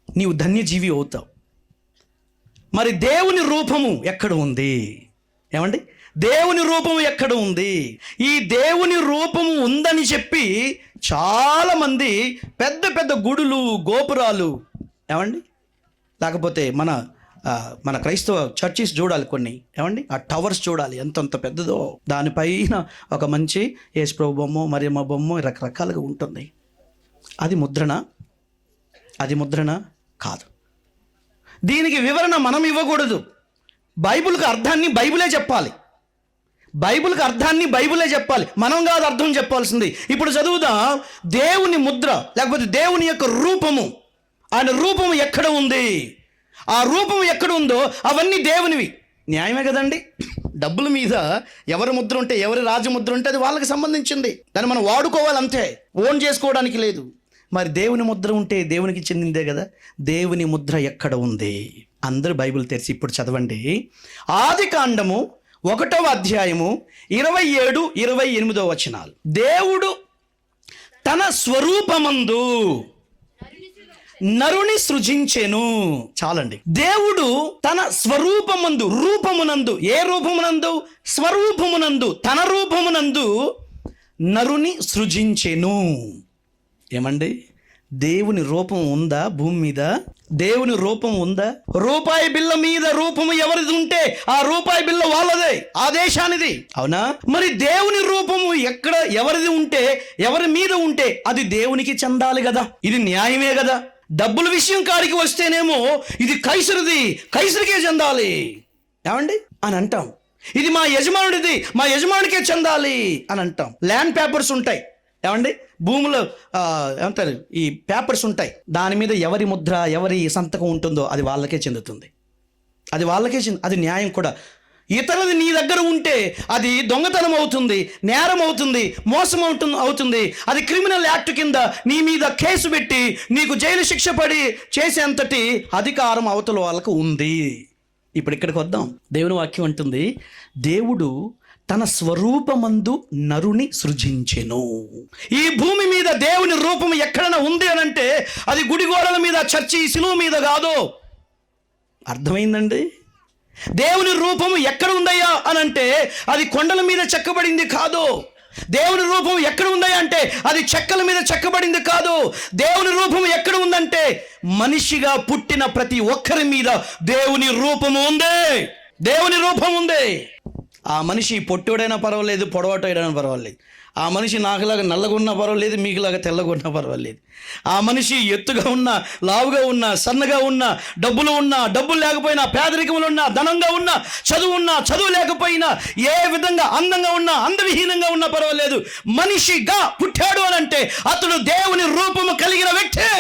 నీవు ధన్యజీవి అవుతావు. మరి దేవుని రూపము ఎక్కడ ఉంది? ఏమండి, దేవుని రూపము ఎక్కడ ఉంది? ఈ దేవుని రూపము ఉందని చెప్పి చాలామంది పెద్ద పెద్ద గుడులు, గోపురాలు, ఏమండి, లేకపోతే మన క్రైస్తవ చర్చిస్ చూడాలి కొన్ని, ఏమండి, ఆ టవర్స్ చూడాలి ఎంతంత పెద్దదో. దానిపైన ఒక మంచి యేసుప్రభు బొమ్మ, మరియమ్మ బొమ్మ రకరకాలుగా ఉంటుంది. అది ముద్రణ? అది ముద్రణ కాదు. దీనికి వివరణ మనం ఇవ్వకూడదు. బైబిల్కి అర్థాన్ని బైబిలే చెప్పాలి. బైబిల్కి అర్థాన్ని బైబిలే చెప్పాలి, మనం కాదు అర్థం చెప్పాల్సింది. ఇప్పుడు చదువుదాం. దేవుని ముద్ర లేకపోతే దేవుని యొక్క రూపము, ఆయన రూపము ఎక్కడ ఉంది? ఆ రూపం ఎక్కడ ఉందో అవన్నీ దేవునివి. న్యాయమే కదండి. డబ్బుల మీద ఎవరి ముద్ర ఉంటే, ఎవరి రాజముద్ర ఉంటే అది వాళ్ళకి సంబంధించింది. దాన్ని మనం వాడుకోవాలంతే, ఓన్ చేసుకోవడానికి లేదు. మరి దేవుని ముద్ర ఉంటే దేవునికి చెందిందే కదా. దేవుని ముద్ర ఎక్కడ ఉంది? అందరూ బైబిల్ తెరిచి ఇప్పుడు చదవండి. ఆదికాండము 1వ అధ్యాయము 27, 28 వచనాలు. దేవుడు తన స్వరూపమందు నరుని సృజించెను. చాలండి. దేవుడు తన స్వరూపమందు, రూపమునందు, ఏ రూపమునందు? స్వరూపమునందు, తన రూపమునందు నరుని సృజించెను. ఏమండి, దేవుని రూపం ఉందా భూమి మీద? దేవుని రూపం ఉందా? రూపాయి బిళ్ళ మీద రూపము ఎవరిది ఉంటే ఆ రూపాయి బిళ్ళ వాళ్ళదే, ఆ దేశానిది. అవునా? మరి దేవుని రూపము ఎక్కడ ఎవరిది ఉంటే, ఎవరి మీద ఉంటే అది దేవునికి చెందాలి కదా. ఇది న్యాయమే కదా. డబ్బుల విషయం కాడికి వస్తేనేమో ఇది కైసరిది, కైసరికే చెందాలి, ఏమండి అని అంటాం. ఇది మా యజమానుడిది, మా యజమానికే చెందాలి అని అంటాం. ల్యాండ్ పేపర్స్ ఉంటాయి, ఏమండి, భూములో ఏమంటారు, ఈ పేపర్స్ ఉంటాయి. దాని మీద ఎవరి ముద్ర, ఎవరి సంతకం ఉంటుందో అది వాళ్ళకే చెందుతుంది. అది వాళ్ళకే అది న్యాయం కూడా. ఇతరులది నీ దగ్గర ఉంటే అది దొంగతనం అవుతుంది, నేరం అవుతుంది, మోసం అవుతుంది. అది క్రిమినల్ యాక్ట్ కింద నీ మీద కేసు పెట్టి నీకు జైలు శిక్ష పడి చేసేంతటి అధికారం అవతల వాళ్ళకు ఉంది. ఇప్పుడు ఇక్కడికి వద్దాం. దేవుని వాక్యం అంటుంది, దేవుడు తన స్వరూపమందు నరుని సృజించెను. ఈ భూమి మీద దేవుని రూపం ఎక్కడైనా ఉంది అని అంటే అది గుడి గోడల మీద, చర్చి శిలువ మీద కాదు. అర్థమైందండి? దేవుని రూపము ఎక్కడ ఉందయ్యా అని అంటే అది కొండల మీద చెక్కబడింది కాదు. దేవుని రూపం ఎక్కడ ఉందయ్యా అంటే అది చెక్కల మీద చెక్కబడింది కాదు. దేవుని రూపం ఎక్కడ ఉందంటే మనిషిగా పుట్టిన ప్రతి ఒక్కరి మీద దేవుని రూపము ఉంది. దేవుని రూపం ఉంది. ఆ మనిషి పొట్టోడైనా పర్వాలేదు, పొడవాటోడైనా పర్వాలేదు. ఆ మనిషి నాకులాగా నల్లగా ఉన్నా పర్వాలేదు, మీకులాగా తెల్లగా ఉన్నా పర్వాలేదు. ఆ మనిషి ఎత్తుగా ఉన్నా, లావుగా ఉన్నా, సన్నగా ఉన్నా, డబ్బులు ఉన్నా, డబ్బులు లేకపోయినా, పేదరికములు ఉన్నా, ధనంగా ఉన్నా, చదువు ఉన్నా, చదువు లేకపోయినా, ఏ విధంగా అందంగా ఉన్నా, అందవిహీనంగా ఉన్నా పర్వాలేదు, మనిషిగా పుట్టాడు అని అంటే అతడు దేవుని రూపము కలిగిన వ్యక్తే.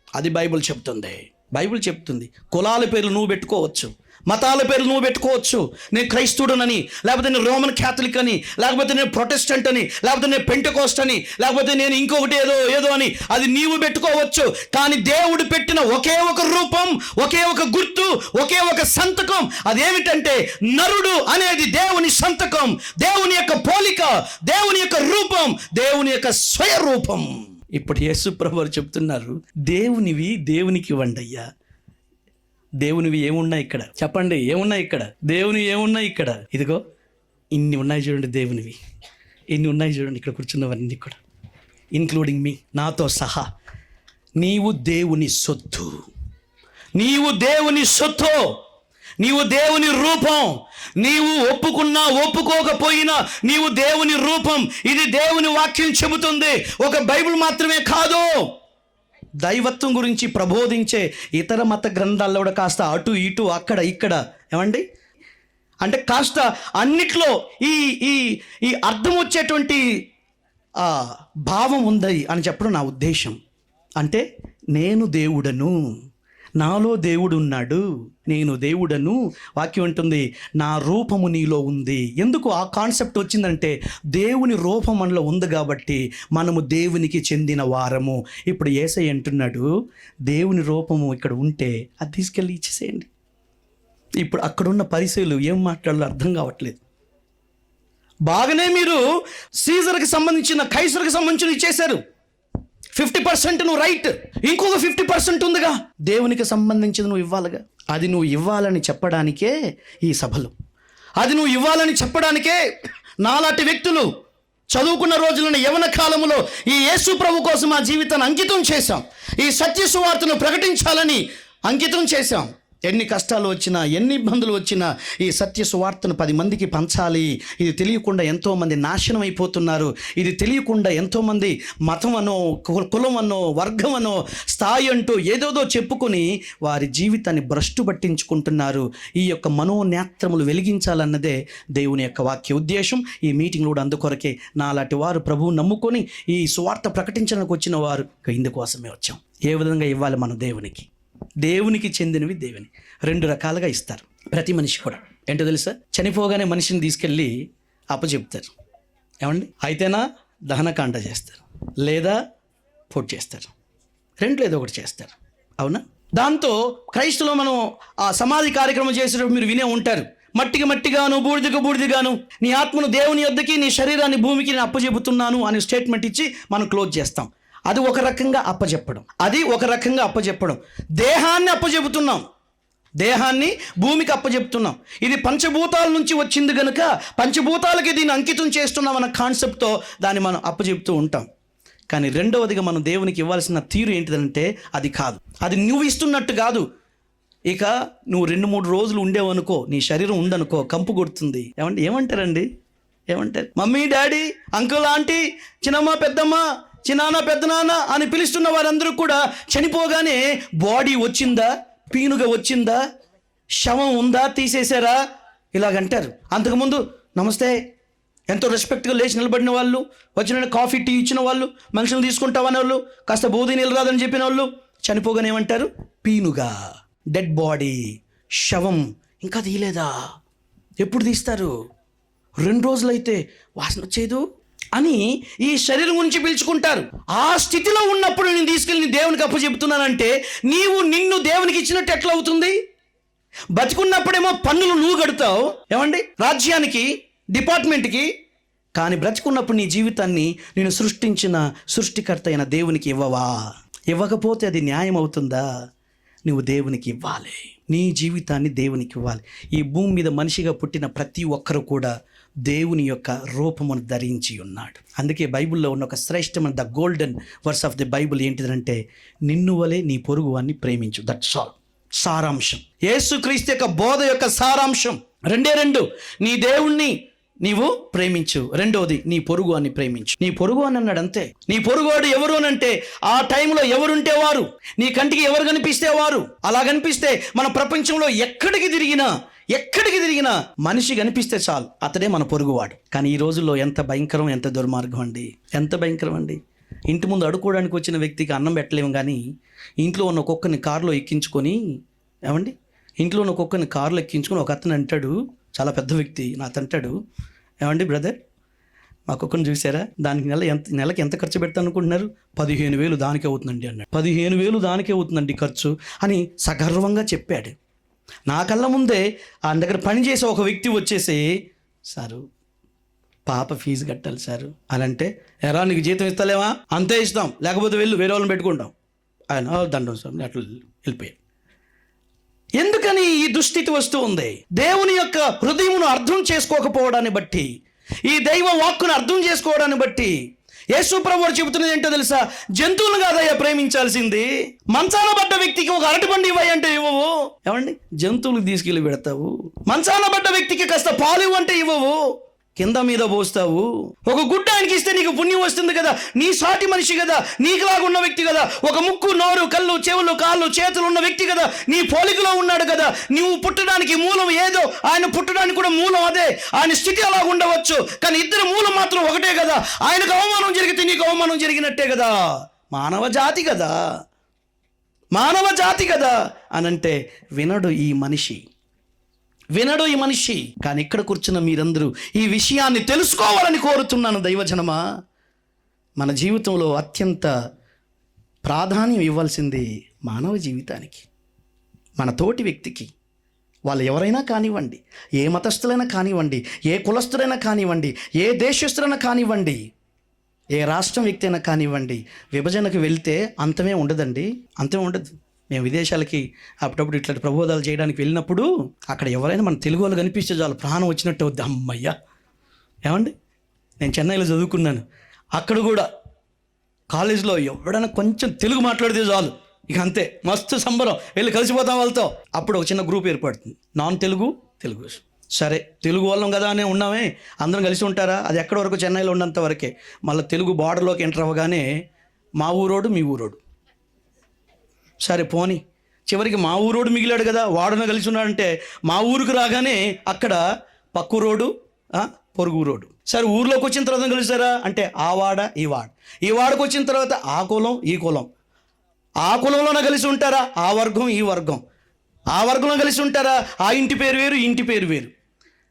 అది బైబిల్ చెప్తుంది. బైబిల్ చెప్తుంది. కులాల పేర్లు నువ్వు పెట్టుకోవచ్చు, మతాల పేర్లు నువ్వు పెట్టుకోవచ్చు. నేను క్రైస్తవుడనని, లేకపోతే నేను రోమన్ క్యాథలిక్ అని, లేకపోతే నేను ప్రొటెస్టెంట్ అని, లేకపోతే నేను పెంటెకోస్ట్ అని, లేకపోతే నేను ఇంకొకటి ఏదో అని, అది నీవు పెట్టుకోవచ్చు. కానీ దేవుడు పెట్టిన ఒకే ఒక రూపం, ఒకే ఒక గుర్తు, ఒకే ఒక సంతకం. అదేమిటంటే నరుడు అనేది దేవుని సంతకం, దేవుని యొక్క పోలిక, దేవుని యొక్క రూపం, దేవుని యొక్క స్వయరూపం. ఇప్పుడు యేసు ప్రభువు చెప్తున్నారు, దేవునివి దేవునికి ఇవ్వండి అయ్యా. దేవునివి ఏమున్నాయి ఇక్కడ? చెప్పండి, ఏమున్నాయి ఇక్కడ? దేవునివి ఏమున్నాయి ఇక్కడ? ఇదిగో ఇన్ని ఉన్నాయి చూడండి. దేవునివి ఇన్ని ఉన్నాయి చూడండి. ఇక్కడ కూర్చున్నవన్నీ కూడా, ఇంక్లూడింగ్ మీ, నాతో సహా. నీవు దేవుని సొత్తు, నీవు దేవుని సొత్తు, నీవు దేవుని రూపం. నీవు ఒప్పుకున్నా ఒప్పుకోకపోయినా నీవు దేవుని రూపం. ఇది దేవుని వాక్యం చెబుతుంది, ఒక బైబిల్ మాత్రమే కాదు. దైవత్వం గురించి ప్రబోధించే ఇతర మత గ్రంథాల్లో కూడా కాస్త అటు ఇటు అక్కడ ఇక్కడ, ఏమండి, అంటే కాస్త అన్నిట్లో ఈ ఈ ఈ అర్థం వచ్చేటువంటి భావం ఉంది అని చెప్పడం నా ఉద్దేశం. అంటే నేను దేవుడను, నాలో దేవుడు ఉన్నాడు, నేను దేవుడను. వాక్యం ఉంటుంది, నా రూపము నీలో ఉంది. ఎందుకు ఆ కాన్సెప్ట్ వచ్చిందంటే దేవుని రూపం మనలో ఉంది కాబట్టి మనము దేవునికి చెందిన వారము. ఇప్పుడు యేసయ్య అంటున్నాడు, దేవుని రూపము ఇక్కడ ఉంటే అది తీసుకెళ్ళి ఇచ్చేసేయండి. ఇప్పుడు అక్కడున్న పరిసయ్యులు ఏం మాట్లాడాలో అర్థం కావట్లేదు. బాగానే మీరు సీజర్కి సంబంధించిన కైసర్కి సంబంధించిన ఇచ్చేశారు. 50% నువ్వు రైట్, ఇంకొక 50% ఉందిగా దేవునికి సంబంధించింది నువ్వు ఇవ్వాలిగా. అది నువ్వు ఇవ్వాలని చెప్పడానికే ఈ సభలు, అది నువ్వు ఇవ్వాలని చెప్పడానికే నాలాంటి వ్యక్తులు చదువుకున్న రోజులను యవన కాలంలో ఈ యేసు ప్రభు కోసం మా జీవితాన్ని అంకితం చేశాం. ఈ సత్య సువార్తను ప్రకటించాలని అంకితం చేశాం. ఎన్ని కష్టాలు వచ్చినా, ఎన్ని ఇబ్బందులు వచ్చినా ఈ సత్య సువార్తను 10 మందికి పంచాలి. ఇది తెలియకుండా ఎంతోమంది నాశనం అయిపోతున్నారు. ఇది తెలియకుండా ఎంతోమంది మతం అనో, కులం అనో, వర్గం అనో, స్థాయి అంటూ ఏదోదో చెప్పుకొని వారి జీవితాన్ని భ్రష్టు పట్టించుకుంటున్నారు. ఈ యొక్క మనోనేత్రములు వెలిగించాలన్నదే దేవుని యొక్క వాక్య ఉద్దేశం. ఈ మీటింగ్లో కూడా అందుకొరకే నాలాంటి వారు ప్రభువు నమ్ముకొని ఈ సువార్త ప్రకటించడానికి వచ్చిన వారు ఇందుకోసమే వచ్చాం. ఏ విధంగా ఇవ్వాలి మనం దేవునికి చెందినవి దేవుని 2 రకాలుగా ఇస్తారు ప్రతి మనిషి కూడా. ఏంటో తెలుసా? చనిపోగానే మనిషిని తీసుకెళ్ళి అప్పచెప్తారు. ఏమండి? అయితేనా దహనకాండ చేస్తారు, లేదా పొట్టు చేస్తారు. 2 ఏదో ఒకటి చేస్తారు. అవునా? దాంతో క్రైస్తులో మనం ఆ సమాధి కార్యక్రమం చేసేటప్పుడు మీరు వినే ఉంటారు. మట్టికి మట్టిగాను, బూడిదకు బూడిదిగాను, నీ ఆత్మను దేవుని యొద్దకి, నీ శరీరాన్ని భూమికి నేను అప్పచెబుతున్నాను అని స్టేట్మెంట్ ఇచ్చి మనం క్లోజ్ చేస్తాం. అది ఒక రకంగా అప్పచెప్పడం. దేహాన్ని అప్పచెబుతున్నాం, దేహాన్ని భూమికి అప్పచెప్తున్నాం. ఇది పంచభూతాల నుంచి వచ్చింది కనుక పంచభూతాలకి దీన్ని అంకితం చేస్తున్నాం అన్న కాన్సెప్ట్తో దాన్ని మనం అప్పచెప్తూ ఉంటాం. కానీ రెండవదిగా మనం దేవునికి ఇవ్వాల్సిన తీరు ఏంటిదంటే అది కాదు. అది నువ్వు ఇస్తున్నట్టు కాదు. ఇక నువ్వు 2-3 రోజులు ఉండేవనుకో, నీ శరీరం ఉండనుకో, కంపు కొడుతుంది. ఏమంటారండి? మమ్మీ, డాడీ, అంకుల్, ఆంటీ, చిన్నమ్మ, పెద్దమ్మ, చిన్నాన్న, పెద్దనాన్న అని పిలుస్తున్న వారందరూ కూడా చనిపోగానే బాడీ వచ్చిందా, పీనుగా వచ్చిందా, శవం ఉందా, తీసేశారా, ఇలాగంటారు. అంతకుముందు నమస్తే ఎంతో రెస్పెక్ట్గా లేచి నిలబడిన వాళ్ళు, వచ్చిన కాఫీ టీ ఇచ్చిన వాళ్ళు, మనుషులు తీసుకుంటామనే వాళ్ళు, కాస్త బూది నీళ్ళు రాదని చెప్పిన వాళ్ళు చనిపోగానే ఏమంటారు? పీనుగా, డెడ్ బాడీ, శవం. ఇంకా తీయలేదా? ఎప్పుడు తీస్తారు? 2 రోజులైతే వాసన వచ్చేదు అని ఈ శరీరం గురించి పిలుచుకుంటారు. ఆ స్థితిలో ఉన్నప్పుడు నేను తీసుకెళ్ళి దేవునికి అప్పచెప్తున్నానంటే నిన్ను దేవునికి ఇచ్చినట్టు ఎట్లా అవుతుంది? బతికున్నప్పుడేమో పన్నులు నువ్వు కడతావు, ఏమండి, రాజ్యానికి, డిపార్ట్మెంట్కి. కానీ బ్రతికున్నప్పుడు నీ జీవితాన్ని నేను సృష్టించిన సృష్టికర్త అయిన దేవునికి ఇవ్వవా? ఇవ్వకపోతే అది న్యాయం అవుతుందా? నువ్వు దేవునికి ఇవ్వాలి, నీ జీవితాన్ని దేవునికి ఇవ్వాలి. ఈ భూమి మీద మనిషిగా పుట్టిన ప్రతి ఒక్కరు కూడా దేవుని యొక్క రూపమును ధరించి ఉన్నాడు. అందుకే బైబిల్లో ఉన్న ఒక శ్రేష్టమైన the golden verse of the Bible ఏంటిదంటే, నిన్ను వలె నీ పొరుగు వాన్ని ప్రేమించు. That's all. సారాంశం, యేసుక్రీస్తు యొక్క బోధ యొక్క సారాంశం 2 నీ దేవుణ్ణి నీవు ప్రేమించు, రెండోది నీ పొరుగు అని ప్రేమించు. నీ పొరుగు అని అన్నాడు అంతే. నీ పొరుగువాడు ఎవరు అని అంటే ఆ టైంలో ఎవరుంటే వారు, నీ కంటికి ఎవరు కనిపిస్తే వారు. అలా కనిపిస్తే మన ప్రపంచంలో ఎక్కడికి తిరిగినా మనిషి కనిపిస్తే చాలు, అతడే మన పొరుగువాడు. కానీ ఈ రోజుల్లో ఎంత భయంకరం, ఎంత దుర్మార్గం అండి, ఎంత భయంకరం అండి. ఇంటి ముందు అడుక్కోవడానికి వచ్చిన వ్యక్తికి అన్నం పెట్టలేము, కానీ ఇంట్లో ఉన్న కుక్కని కారులో ఎక్కించుకొని, ఏమండి, ఇంట్లో ఉన్న కుక్కని కారులో ఎక్కించుకొని ఒక అతను అంటాడు, చాలా పెద్ద వ్యక్తి, నాతో అంటాడు, ఏమండి బ్రదర్, మా కుక్కను చూసారా, దానికి నెలకి ఎంత ఖర్చు పెడతాను అనుకుంటున్నారు? 15,000 దానికే అవుతుందండి అన్నాడు. 15,000 దానికే అవుతుందండి ఖర్చు అని సగర్వంగా చెప్పాడు. నా కళ్ళ ముందే ఆయన దగ్గర పనిచేసే ఒక వ్యక్తి వచ్చేసి, సారు పాప ఫీజు కట్టాలి సారు అని అంటే, ఎరా నీకు జీతం ఇస్తలేవా? అంతే ఇస్తాం, లేకపోతే వెళ్ళు వేరే వాళ్ళని పెట్టుకుంటాం. ఆయన దండం సార్ అట్లా వెళ్ళిపోయాడు. ఎందుకని ఈ దుస్థితి వస్తూ ఉంది? దేవుని యొక్క హృదయమును అర్థం చేసుకోకపోవడాన్ని బట్టి, ఈ దైవ వాక్కును అర్థం చేసుకోవడాన్ని బట్టి యేసు ప్రభువు చెబుతున్నది ఏంటో తెలుసా? జంతువులు కాదయ్యా ప్రేమించాల్సింది. మంచాన పడ్డ వ్యక్తికి ఒక అరటిపండు ఇవ్వయి అంటే ఇవ్వవు, ఏమండి, జంతువులకు తీసుకెళ్ళి పెడతావు. మంచాన పడ్డ వ్యక్తికి కాస్త పాలు ఇవ్వంటే ఇవ్వవు, కింద మీద పోస్తావు. ఒక గుడ్డ ఆయనకి ఇస్తే నీకు పుణ్యం వస్తుంది కదా, నీ సాటి మనిషి కదా, నీకులాగా ఉన్న వ్యక్తి కదా, ఒక ముక్కు, నోరు, కళ్ళు, చెవులు, కాళ్ళు, చేతులు ఉన్న వ్యక్తి కదా, నీ పోలికలో ఉన్నాడు కదా. నువ్వు పుట్టడానికి మూలం ఏదో, ఆయన పుట్టడానికి కూడా మూలం అదే. ఆయన స్థితి అలా ఉండవచ్చు, కానీ ఇద్దరు మూలం మాత్రం ఒకటే కదా. ఆయనకు అవమానం జరిగితే నీకు అవమానం జరిగినట్టే కదా. మానవ జాతి కదా అని అంటే వినడు ఈ మనిషి. కానీ ఇక్కడ కూర్చున్న మీరందరూ ఈ విషయాన్ని తెలుసుకోవాలని కోరుతున్నాను. దైవజనమా, మన జీవితంలో అత్యంత ప్రాధాన్యం ఇవ్వాల్సింది మానవ జీవితానికి, మన తోటి వ్యక్తికి. వాళ్ళు ఎవరైనా కానివ్వండి, ఏ మతస్థులైనా కానివ్వండి, ఏ కులస్థులైనా కానివ్వండి, ఏ దేశస్థులైనా కానివ్వండి, ఏ రాష్ట్రం వ్యక్తి అయినా కానివ్వండి, విభజనకు వెళ్తే అంతమే ఉండదండి, అంతమే ఉండదు. మేము విదేశాలకి అప్పుడప్పుడు ఇట్లాంటి ప్రబోధాలు చేయడానికి వెళ్ళినప్పుడు అక్కడ ఎవరైనా మన తెలుగు వాళ్ళు కనిపిస్తే చాలు ప్రాణం వచ్చినట్టు అవుద్ది. అమ్మయ్యా, ఏమండి, నేను చెన్నైలో చదువుకున్నాను. అక్కడ కూడా కాలేజీలో ఎవడైనా కొంచెం తెలుగు మాట్లాడితే చాలు, ఇక అంతే, మస్తు సంబరం, వెళ్ళి కలిసిపోతాం వాళ్ళతో. అప్పుడు ఒక చిన్న గ్రూప్ ఏర్పడుతుంది, నాన్ తెలుగు, తెలుగు. సరే, తెలుగు వాళ్ళం కదా అని ఉన్నామే, అందరం కలిసి ఉంటారా? అది ఎక్కడి వరకు, చెన్నైలో ఉన్నంత వరకే. మళ్ళీ తెలుగు బార్డర్లోకి ఎంటర్ అవ్వగానే మా ఊరోడు, మీ ఊరోడు. సరే పోనీ, చివరికి మా ఊరోడు మిగిలాడు కదా, వాడున కలిసి ఉన్నాడంటే మా ఊరికి రాగానే అక్కడ పక్కూరోడు, పొరుగు ఊరోడు. సరే, ఊర్లోకి వచ్చిన తర్వాత కలిసారా అంటే ఆ వాడ, ఈ వాడకు వచ్చిన తర్వాత ఆ కులం, ఈ కులం. ఆ కులంలోనే కలిసి ఉంటారా? ఆ వర్గం, ఈ వర్గం. ఆ వర్గంలో కలిసి ఉంటారా? ఆ ఇంటి పేరు వేరు, ఇంటి పేరు వేరు.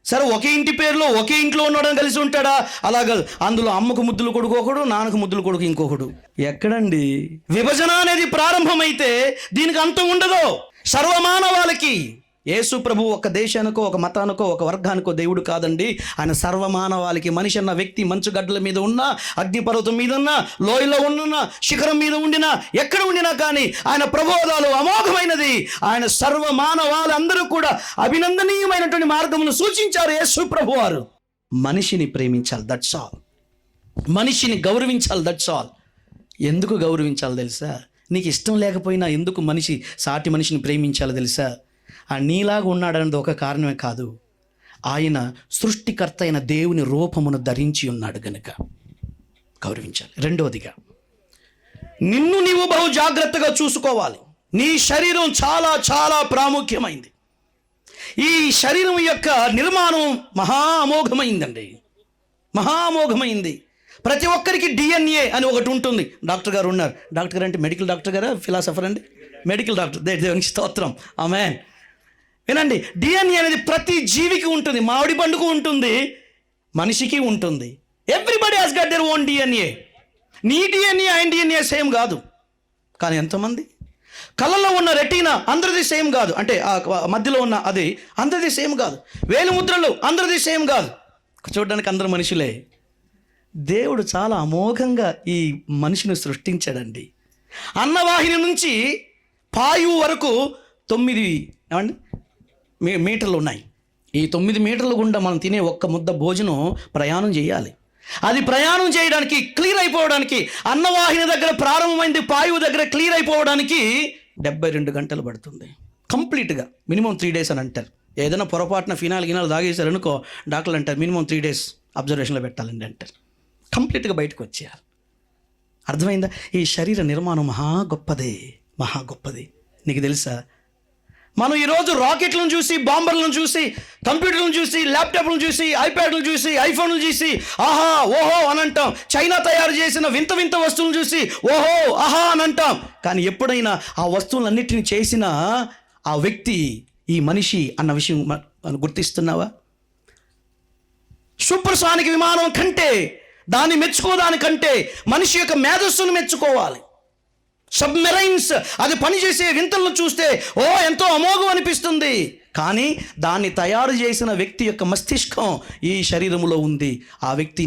సరే, ఒకే ఇంటి పేరులో ఒకే ఇంట్లో ఉండడం కలిసి ఉంటాడా? అలాగ అందులో అమ్మకు ముద్దులు కొడుకు ఒకడు, నాన్నకు ముద్దులు కొడుకు ఇంకొకడు. ఎక్కడండి విభజన అనేది ప్రారంభమైతే దీనికి అంతం ఉండదు. సర్వమానవాళికి యేసు ప్రభు ఒక దేశానికో, ఒక మతానికో, ఒక వర్గానికో దేవుడు కాదండి. ఆయన సర్వమానవాళికి. మనిషి అన్న వ్యక్తి మంచుగడ్డల మీద ఉన్నా, అగ్నిపర్వతం మీద ఉన్నా, లోయలో ఉన్న శిఖరం మీద ఉండినా, ఎక్కడ ఉండినా కానీ ఆయన ప్రబోధాలు అమోఘమైనది. ఆయన సర్వమానవాళ్ళందరూ కూడా అభినందనీయమైనటువంటి మార్గమును సూచించారు యేసు ప్రభు వారు. మనిషిని ప్రేమించాలి, దట్స్ ఆల్. మనిషిని గౌరవించాలి, దట్స్ ఆల్. ఎందుకు గౌరవించాలి తెలుసా? నీకు ఇష్టం లేకపోయినా ఎందుకు సాటి మనిషిని ప్రేమించాలో తెలుసా? ఆ నీలాగా ఉన్నాడన్నది ఒక కారణమే కాదు, ఆయన సృష్టికర్త అయిన దేవుని రూపమును ధరించి ఉన్నాడు గనుక గౌరవించాలి. రెండవదిగా, నిన్ను నీవు బహు జాగ్రత్తగా చూసుకోవాలి. నీ శరీరం చాలా చాలా ప్రాముఖ్యమైంది. ఈ శరీరం యొక్క నిర్మాణం మహా అమోఘమైందండి, మహా అమోఘమైంది. ప్రతి ఒక్కరికి DNA అని ఒకటి ఉంటుంది. డాక్టర్ గారు ఉన్నారు. డాక్టర్ గారు అంటే మెడికల్ డాక్టర్ గారా, ఫిలాసఫర్ అండి? Medical doctor. దేవునికి స్తోత్రం, ఆమేన్. వినండి, DNA అనేది ప్రతి జీవికి ఉంటుంది. మామిడి పండుకు ఉంటుంది, మనిషికి ఉంటుంది. Everybody has gut their own DNA. నీ DNA ఆయన DNA సేమ్ కాదు. కానీ ఎంతమంది? కళ్ళలో ఉన్న రెటీనా అందరిది సేమ్ కాదు, అంటే ఆ మధ్యలో ఉన్న అది అందరిది సేమ్ కాదు. వేలు ముద్రలు అందరిది సేమ్ కాదు. చూడడానికి అందరు మనుషులే. దేవుడు చాలా అమోఘంగా ఈ మనిషిని సృష్టించాడండి. అన్నవాహిని నుంచి పాయువు వరకు 9 మీటర్లు ఉన్నాయి. ఈ 9 మీటర్ల గుండా మనం తినే ఒక్క ముద్ద భోజనం ప్రయాణం చేయాలి. అది ప్రయాణం చేయడానికి, క్లియర్ అయిపోవడానికి, అన్నవాహిని దగ్గర ప్రారంభమైంది పాయువు దగ్గర క్లియర్ అయిపోవడానికి 72 గంటలు పడుతుంది కంప్లీట్గా. మినిమం 3 days అని అంటారు. ఏదైనా పొరపాటున గినాలు తాగేశారనుకో, డాక్టర్లు అంటారు మినిమం 3 days అబ్జర్వేషన్లో పెట్టాలండి అంటారు. కంప్లీట్గా బయటకు వచ్చేయాలి. అర్థమైందా? ఈ శరీర నిర్మాణం మహా గొప్పదే, మహా గొప్పది. నీకు తెలుసా, మనం ఈరోజు రాకెట్లను చూసి, బాంబర్లను చూసి, కంప్యూటర్లను చూసి, ల్యాప్టాప్లను చూసి, ఐప్యాడ్లను చూసి, ఐఫోన్లు చూసి ఆహా ఓహో అని అంటాం. చైనా తయారు చేసిన వింత వింత వస్తువులను చూసి ఓహో ఆహా అని అంటాం. కానీ ఎప్పుడైనా ఆ వస్తువులన్నిటిని చేసిన ఆ వ్యక్తి ఈ మనిషి అన్న విషయం గుర్తిస్తున్నావా? సూపర్సానిక్ విమానం కంటే, దాన్ని మెచ్చుకోదానికంటే మనిషి యొక్క మేధస్సును మెచ్చుకోవాలి. సబ్మెరైన్స్ అది పనిచేసే వింతలను చూస్తే ఓ ఎంతో అమోఘం అనిపిస్తుంది. కానీ దాన్ని తయారు చేసిన వ్యక్తి యొక్క మస్తిష్కం ఈ శరీరంలో ఉంది. ఆ వ్యక్తి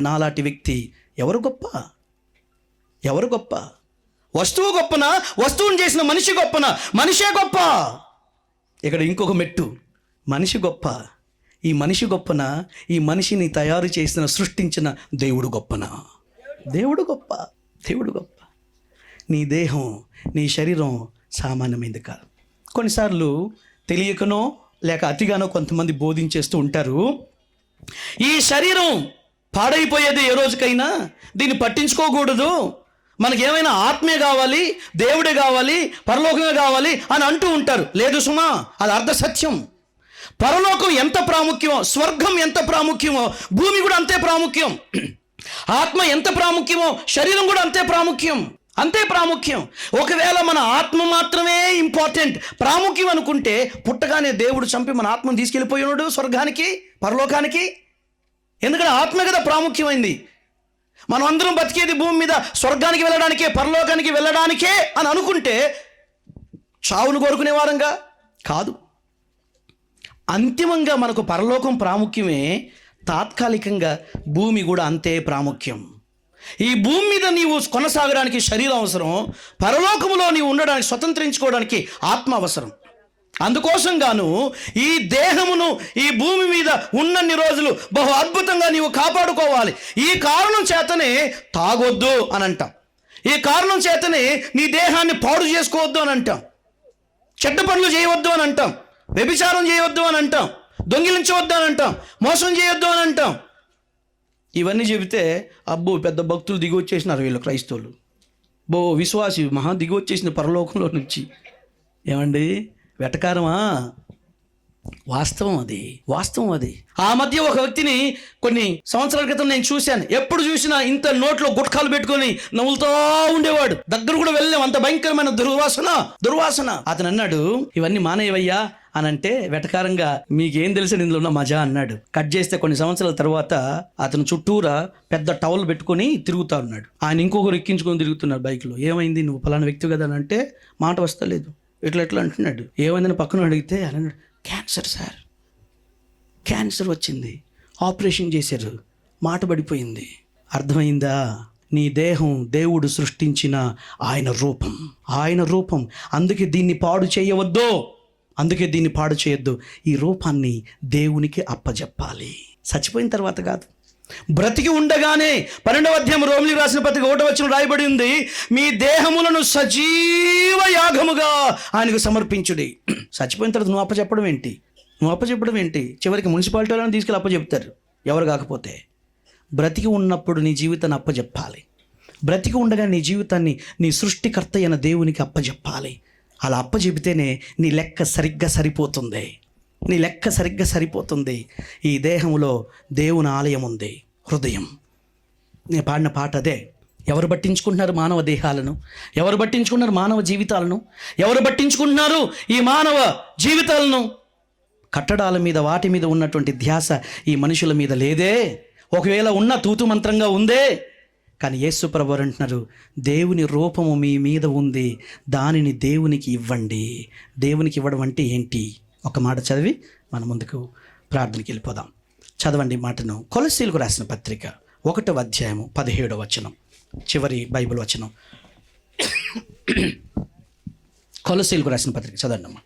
నాలాటి వ్యక్తి. ఎవరు గొప్ప? ఎవరు గొప్ప? వస్తువు గొప్పనా? వస్తువుని చేసిన మనిషి గొప్పనా? మనిషే గొప్ప. ఇక్కడ ఇంకొక మెట్టు, మనిషి గొప్ప. ఈ మనిషి గొప్పనా? ఈ మనిషిని తయారు చేసిన, సృష్టించిన దేవుడు గొప్పనా? దేవుడు గొప్ప, దేవుడు గొప్ప. నీ దేహం, నీ శరీరం సామాన్యమైంది కాదు. కొన్నిసార్లు తెలియకనో లేక అతిగానో కొంతమంది బోధించేస్తూ ఉంటారు, ఈ శరీరం పాడైపోయేది ఏ రోజుకైనా, దీన్ని పట్టించుకోకూడదు, మనకేమైనా ఆత్మే కావాలి, దేవుడే కావాలి, పరలోకమే కావాలి అని అంటూ ఉంటారు. లేదు సుమా, అది అర్ధ సత్యం. పరలోకం ఎంత ప్రాముఖ్యమో, స్వర్గం ఎంత ప్రాముఖ్యమో, భూమి కూడా అంతే ప్రాముఖ్యం. ఆత్మ ఎంత ప్రాముఖ్యమో, శరీరం కూడా అంతే ప్రాముఖ్యం. ఒకవేళ మన ఆత్మ మాత్రమే ఇంపార్టెంట్, ప్రాముఖ్యం అనుకుంటే పుట్టగానే దేవుడు చంపి మన ఆత్మను తీసుకెళ్ళిపోయినాడు స్వర్గానికి, పరలోకానికి. ఎందుకంటే ఆత్మ కదా ప్రాముఖ్యమైంది. మనం అందరం బతికేది భూమి మీద స్వర్గానికి వెళ్ళడానికే, పరలోకానికి వెళ్ళడానికే అని అనుకుంటే చావును కోరుకునే వారంగా కాదు. అంతిమంగా మనకు పరలోకం ప్రాముఖ్యమే, తాత్కాలికంగా భూమి కూడా అంతే ప్రాముఖ్యం. ఈ భూమి మీద నీవు కొనసాగడానికి శరీరం అవసరం, పరలోకములో నీవు ఉండడానికి, స్వతంత్రించుకోవడానికి ఆత్మ అవసరం. అందుకోసం గాను ఈ దేహమును ఈ భూమి మీద ఉన్నన్ని రోజులు బహు అద్భుతంగా నీవు కాపాడుకోవాలి. ఈ కారణం చేతనే తాగొద్దు అని అంటాం, ఈ కారణం చేతనే నీ దేహాన్ని పాడు చేసుకోవద్దు అని అంటాం, చెడ్డ పనులు చేయవద్దు అని అంటాం, వ్యభిచారం చేయవద్దు అని అంటాం, దొంగిలించవద్దు అని అంటాం, మోసం చేయొద్దు అని అంటాం. ఇవన్నీ చెబితే అబ్బో పెద్ద భక్తులు దిగి వచ్చేసినారు వీళ్ళు క్రైస్తవులు, విశ్వాసి మహా దిగి వచ్చేసిన పరలోకంలో నుంచి. ఏమండి వెటకారమా? వాస్తవం అది. ఆ మధ్య ఒక వ్యక్తిని కొన్ని సంవత్సరాల క్రితం నేను చూశాను. ఎప్పుడు చూసినా ఇంత నోట్లో గుట్కాలు పెట్టుకొని నవ్వులుతూ ఉండేవాడు. దగ్గర కూడా వెళ్ళాం, అంత భయంకరమైన దుర్వాసన. అతను అన్నాడు, ఇవన్నీ మానేవయ్యా అని అంటే వెటకారంగా, మీకేం తెలిసి ఇందులో ఉన్న మజా అన్నాడు. కట్ చేస్తే కొన్ని సంవత్సరాల తర్వాత అతను చుట్టూరా పెద్ద టవల్ పెట్టుకొని తిరుగుతా ఉన్నాడు. ఆయన ఇంకొకరు ఎక్కించుకొని తిరుగుతున్నారు బైక్లో. ఏమైంది, నువ్వు ఫలానా వ్యక్తి కదా అని అంటే మాట వస్తలేదు, ఇట్లా అంటున్నాడు. ఏమైందని పక్కన అడిగితే అన్నాడు, క్యాన్సర్ సార్, క్యాన్సర్ వచ్చింది, ఆపరేషన్ చేశారు, మాట పడిపోయింది. అర్థమైందా? నీ దేహం దేవుడు సృష్టించిన ఆయన రూపం. అందుకే దీన్ని పాడు చేయొద్దు. ఈ రూపాన్ని దేవునికి అప్పజెప్పాలి. చచ్చిపోయిన తర్వాత కాదు, బ్రతికి ఉండగానే. 12వ అధ్యాయం రోమిలికి రాసిన పత్రిక 1వ వచనం రాయబడి ఉంది, మీ దేహములను సజీవ యాగముగా ఆయనకు సమర్పించుడి. చచ్చిపోయిన తర్వాత నువ్వు అప్పచెప్పడం ఏంటి? చివరికి మున్సిపాలిటీ వాళ్ళని తీసుకెళ్ళి అప్పచెప్తారు, ఎవరు కాకపోతే. బ్రతికి ఉన్నప్పుడు నీ జీవితాన్ని అప్పచెప్పాలి. బ్రతికి ఉండగా నీ జీవితాన్ని నీ సృష్టికర్త అయిన దేవునికి అప్పచెప్పాలి. అలా అప్పచెబితేనే నీ లెక్క సరిగ్గా సరిపోతుంది. ఈ దేహంలో దేవుని ఆలయం ఉంది, హృదయం. నేను పాడిన పాట అదే. ఎవరు పట్టించుకుంటున్నారు మానవ దేహాలను? ఎవరు పట్టించుకుంటున్నారు మానవ జీవితాలను? ఎవరు పట్టించుకుంటున్నారు ఈ మానవ జీవితాలను? కట్టడాల మీద, వాటి మీద ఉన్నటువంటి ధ్యాస ఈ మనుషుల మీద లేదే. ఒకవేళ ఉన్న తూతు మంత్రంగా ఉందే. కానీ యేసు ప్రభువు అంటున్నారు, దేవుని రూపము మీ మీద ఉంది, దానిని దేవునికి ఇవ్వండి. దేవునికి ఇవ్వడం అంటే ఏంటి? ఒక మాట చదివి మనం ముందుకు ప్రార్థనకి వెళ్ళిపోదాం. చదవండి మాటను. కొలస్సీలకు రాసిన పత్రిక 1వ అధ్యాయము 17వ వచనం, చివరి బైబిల్ వచనం. కొలస్సీలకు రాసిన పత్రిక చదవండి అమ్మా.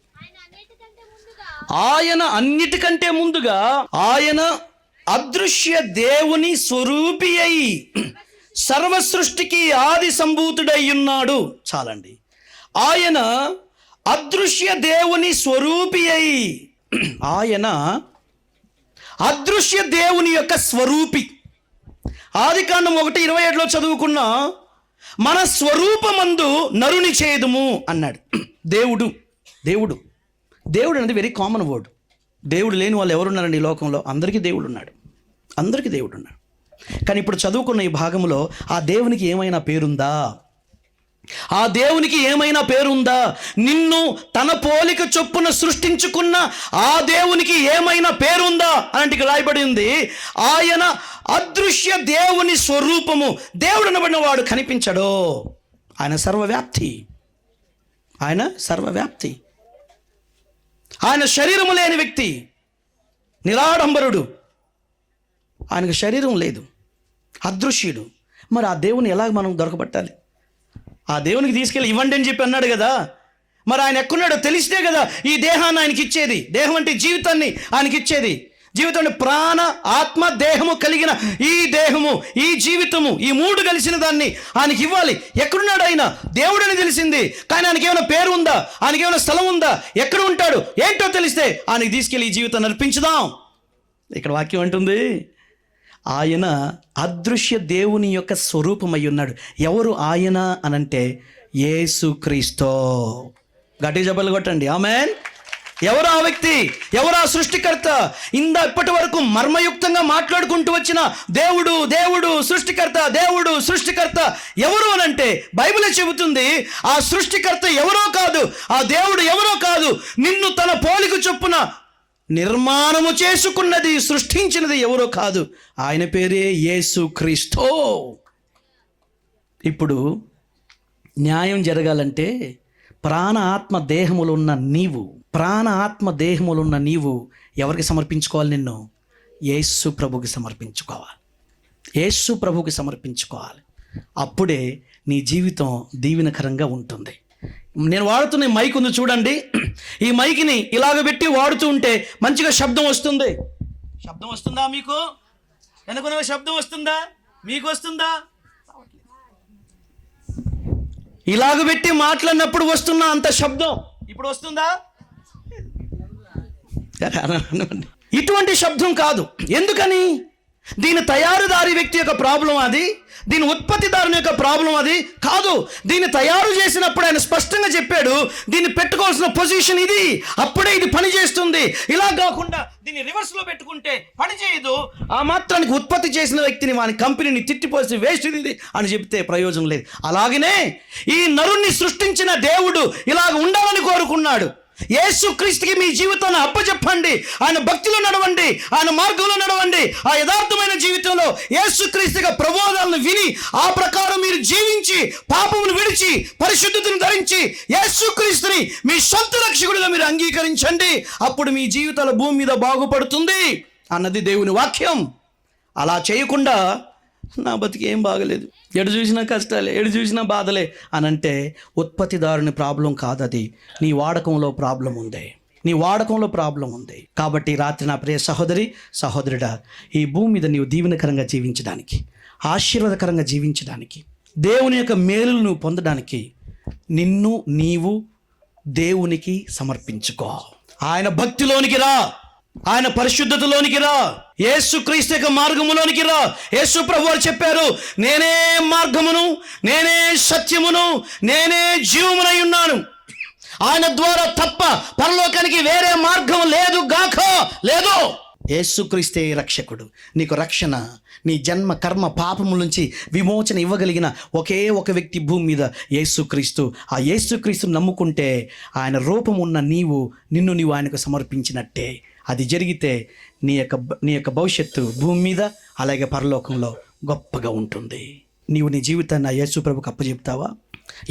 ఆయన అన్నిటికంటే ముందుగా ఆయన అదృశ్య దేవుని స్వరూపి అయి సర్వ సృష్టికి ఆది సంభూతుడై ఉన్నాడు. చాలండి. ఆయన అదృశ్య దేవుని స్వరూపి అయి, ఆయన అదృశ్య దేవుని యొక్క స్వరూపి. ఆదికాండం 1:27లో చదువుకున్న, మన స్వరూపమందు నరుని చేదుము అన్నాడు. దేవుడు అనేది వెరీ కామన్ వర్డ్. దేవుడు లేని వాళ్ళు ఎవరున్నారండి ఈ లోకంలో? అందరికీ దేవుడు ఉన్నాడు. కానీ ఇప్పుడు చదువుకున్న ఈ భాగంలో ఆ దేవునికి ఏమైనా పేరుందా? నిన్ను తన పోలిక చొప్పున సృష్టించుకున్న ఆ దేవునికి ఏమైనా పేరుందా అంటే రాయబడి ఉంది, ఆయన అదృశ్య దేవుని స్వరూపము. దేవుడు అనబడిన వాడు కనిపించడు. ఆయన సర్వవ్యాప్తి. ఆయన శరీరము లేని వ్యక్తి, నిరాడంబరుడు. ఆయనకు శరీరం లేదు, అదృశ్యుడు. మరి ఆ దేవుని ఎలా మనం దొరకబట్టాలి? ఆ దేవునికి తీసుకెళ్ళి ఇవ్వండి అని చెప్పి అన్నాడు కదా. మరి ఆయన ఎక్కడున్నాడో తెలిస్తే కదా ఈ దేహాన్ని ఆయనకి ఇచ్చేది. దేహం అంటే జీవితాన్ని ఆయనకి ఇచ్చేది. జీవితం అంటే ప్రాణ, ఆత్మ, దేహము కలిగిన ఈ దేహము, ఈ జీవితము, ఈ మూడు కలిసిన దాన్ని ఆయనకి ఇవ్వాలి. ఎక్కడున్నాడు ఆయన? దేవుడని తెలిసింది, కానీ ఆయనకి ఏమైనా పేరు ఉందా? ఆయనకి ఏమైనా స్థలం ఉందా? ఎక్కడ ఉంటాడు ఏంటో తెలిస్తే ఆయనకి తీసుకెళ్ళి ఈ జీవితాన్ని అర్పించుదాం. ఇక్కడ వాక్యం అంటుంది, ఆయన అదృశ్య దేవుని యొక్క స్వరూపమై ఉన్నాడు. ఎవరు ఆయన అనంటే యేసుక్రీస్తు. గట్టి జబ్బలు కొట్టండి, ఆమేన్. ఎవరు ఆ వ్యక్తి? ఎవరు ఆ సృష్టికర్త? ఇప్పటి వరకు మర్మయుక్తంగా మాట్లాడుకుంటూ వచ్చిన దేవుడు సృష్టికర్త ఎవరు అనంటే బైబిల్ చెబుతుంది, ఆ సృష్టికర్త ఎవరో కాదు, ఆ దేవుడు ఎవరో కాదు, నిన్ను తన పోలిక చొప్పున నిర్మాణము చేసుకున్నది, సృష్టించినది ఎవరో కాదు, ఆయన పేరే యేసుక్రీస్తు. ఇప్పుడు న్యాయం జరగాలంటే ప్రాణ ఆత్మ దేహములున్న నీవు ఎవరికి సమర్పించుకోవాలి? నిన్ను యేసు ప్రభుకి సమర్పించుకోవాలి. యేసు ప్రభుకి సమర్పించుకోవాలి. అప్పుడే నీ జీవితం దీవెనకరంగా ఉంటుంది. నేను వాడుతున్న మైక్ ఉంది చూడండి. ఈ మైక్ని ఇలాగ పెట్టి వాడుతూ ఉంటే మంచిగా శబ్దం వస్తుంది. శబ్దం వస్తుందా? మీకు వెనుకునే శబ్దం వస్తుందా? మీకు వస్తుందా? ఇలాగ పెట్టి మాట్లాడినప్పుడు వస్తున్న అంత శబ్దం ఇప్పుడు వస్తుందా? ఇటువంటి శబ్దం కాదు. ఎందుకని? దీని తయారుదారి వ్యక్తి యొక్క ప్రాబ్లం అది, దీని ఉత్పత్తిదారుని యొక్క ప్రాబ్లం అది కాదు. దీన్ని తయారు చేసినప్పుడు ఆయన స్పష్టంగా చెప్పాడు, దీన్ని పెట్టుకోవాల్సిన పొజిషన్ ఇది, అప్పుడే ఇది పని చేస్తుంది. ఇలా కాకుండా దీన్ని రివర్స్లో పెట్టుకుంటే పని చేయదు. ఆ మాత్రానికి ఉత్పత్తి చేసిన వ్యక్తిని, వాని కంపెనీని తిట్టిపోసి వేస్ట్ ఇది అని చెప్తే ప్రయోజనం లేదు. అలాగనే ఈ నరుణ్ణి సృష్టించిన దేవుడు ఇలాగ ఉండాలని కోరుకున్నాడు. యేసుక్రీస్తుకి మీ జీవితాన్ని అప్పచెప్పండి. ఆయన భక్తిలో నడవండి, ఆయన మార్గంలో నడవండి. ఆ యథార్థమైన జీవితంలో యేసుక్రీస్తుగా ప్రబోధాలను విని ఆ ప్రకారం మీరు జీవించి పాపమును విడిచి పరిశుద్ధతను ధరించి యేసుక్రీస్తుని మీ సొంత రక్షకుడిగా మీరు అంగీకరించండి. అప్పుడు మీ జీవితాల భూమి మీద బాగుపడుతుంది అన్నది దేవుని వాక్యం. అలా చేయకుండా నా బతికి ఏం బాగలేదు, ఎడు చూసినా కష్టాలే, ఎడు చూసినా బాధలే అని అంటే ఉత్పత్తిదారుని ప్రాబ్లం కాదు, అది నీ వాడకంలో ప్రాబ్లం ఉంది. నీ వాడకంలో ప్రాబ్లం ఉంది. కాబట్టి రాత్రి నా ప్రియ సహోదరి సహోదరుడా, ఈ భూమి మీద నీవు దీవెనకరంగా జీవించడానికి, ఆశీర్వాదకరంగా జీవించడానికి, దేవుని యొక్క మేలును నువ్వు పొందడానికి నిన్ను నీవు దేవునికి సమర్పించుకో. ఆయన భక్తిలోనికి రా, ఆయన పరిశుద్ధతలోనికి రా, యేసుక్రీస్తు యొక్క మార్గములోనికి రా. యేసు ప్రభు వారు చెప్పారు, నేనే మార్గమును, నేనే సత్యమును, నేనే జీవమునై ఉన్నాను. ఆయన ద్వారా తప్ప పరలోకానికి వేరే మార్గం లేదు గాక లేదు. యేసుక్రీస్తే రక్షకుడు. నీకు రక్షణ, నీ జన్మ కర్మ పాపముల నుంచి విమోచన ఇవ్వగలిగిన ఒకే ఒక వ్యక్తి భూమి మీద యేసుక్రీస్తు. ఆ యేసుక్రీస్తును నమ్ముకుంటే ఆయన రూపం ఉన్న నిన్ను నీవు ఆయనకు సమర్పించినట్టే. అది జరిగితే నీ యొక్క భవిష్యత్తు భూమి మీద అలాగే పరలోకంలో గొప్పగా ఉంటుంది. నీవు నీ జీవితాన్ని ఆ యేసు ప్రభుకు అప్పచెప్తావా?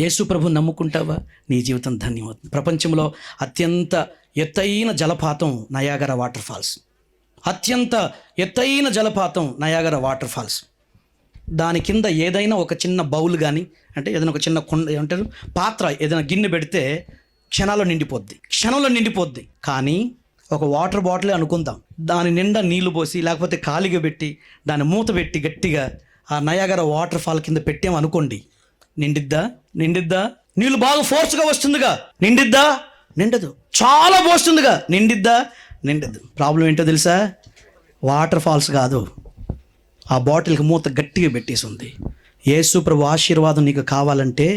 యేసు ప్రభువు నమ్ముకుంటావా? నీ జీవితం ధన్యమవుతుంది. ప్రపంచంలో అత్యంత ఎత్తైన జలపాతం నయాగరా వాటర్ ఫాల్స్. అత్యంత ఎత్తైన జలపాతం నయాగరా వాటర్ ఫాల్స్. దాని కింద ఏదైనా ఒక చిన్న బౌల్ కానీ, అంటే ఏదైనా ఒక చిన్న కొండ ఏమంటారు పాత్ర, ఏదైనా గిన్నె పెడితే క్షణంలో నిండిపోద్ది. కానీ ఒక వాటర్ బాటిల్ అనుకుందాం, దాని నిండా నీళ్లు పోసి లేకపోతే ఖాళీగా పెట్టి దాన్ని మూత పెట్టి గట్టిగా ఆ నయాగరా వాటర్ ఫాల్ కింద పెట్టామనుకోండి, నిండిద్దా? నీళ్ళు బాగా ఫోర్స్గా వస్తుందిగా, నిండదు. చాలా పోస్తుందిగా, నిండదు. ప్రాబ్లం ఏంటో తెలుసా? వాటర్ ఫాల్స్ కాదు, ఆ బాటిల్కి మూత గట్టిగా పెట్టేసి ఉంది. యేసు ప్రభు ఆశీర్వాదం నీకు కావాలంటే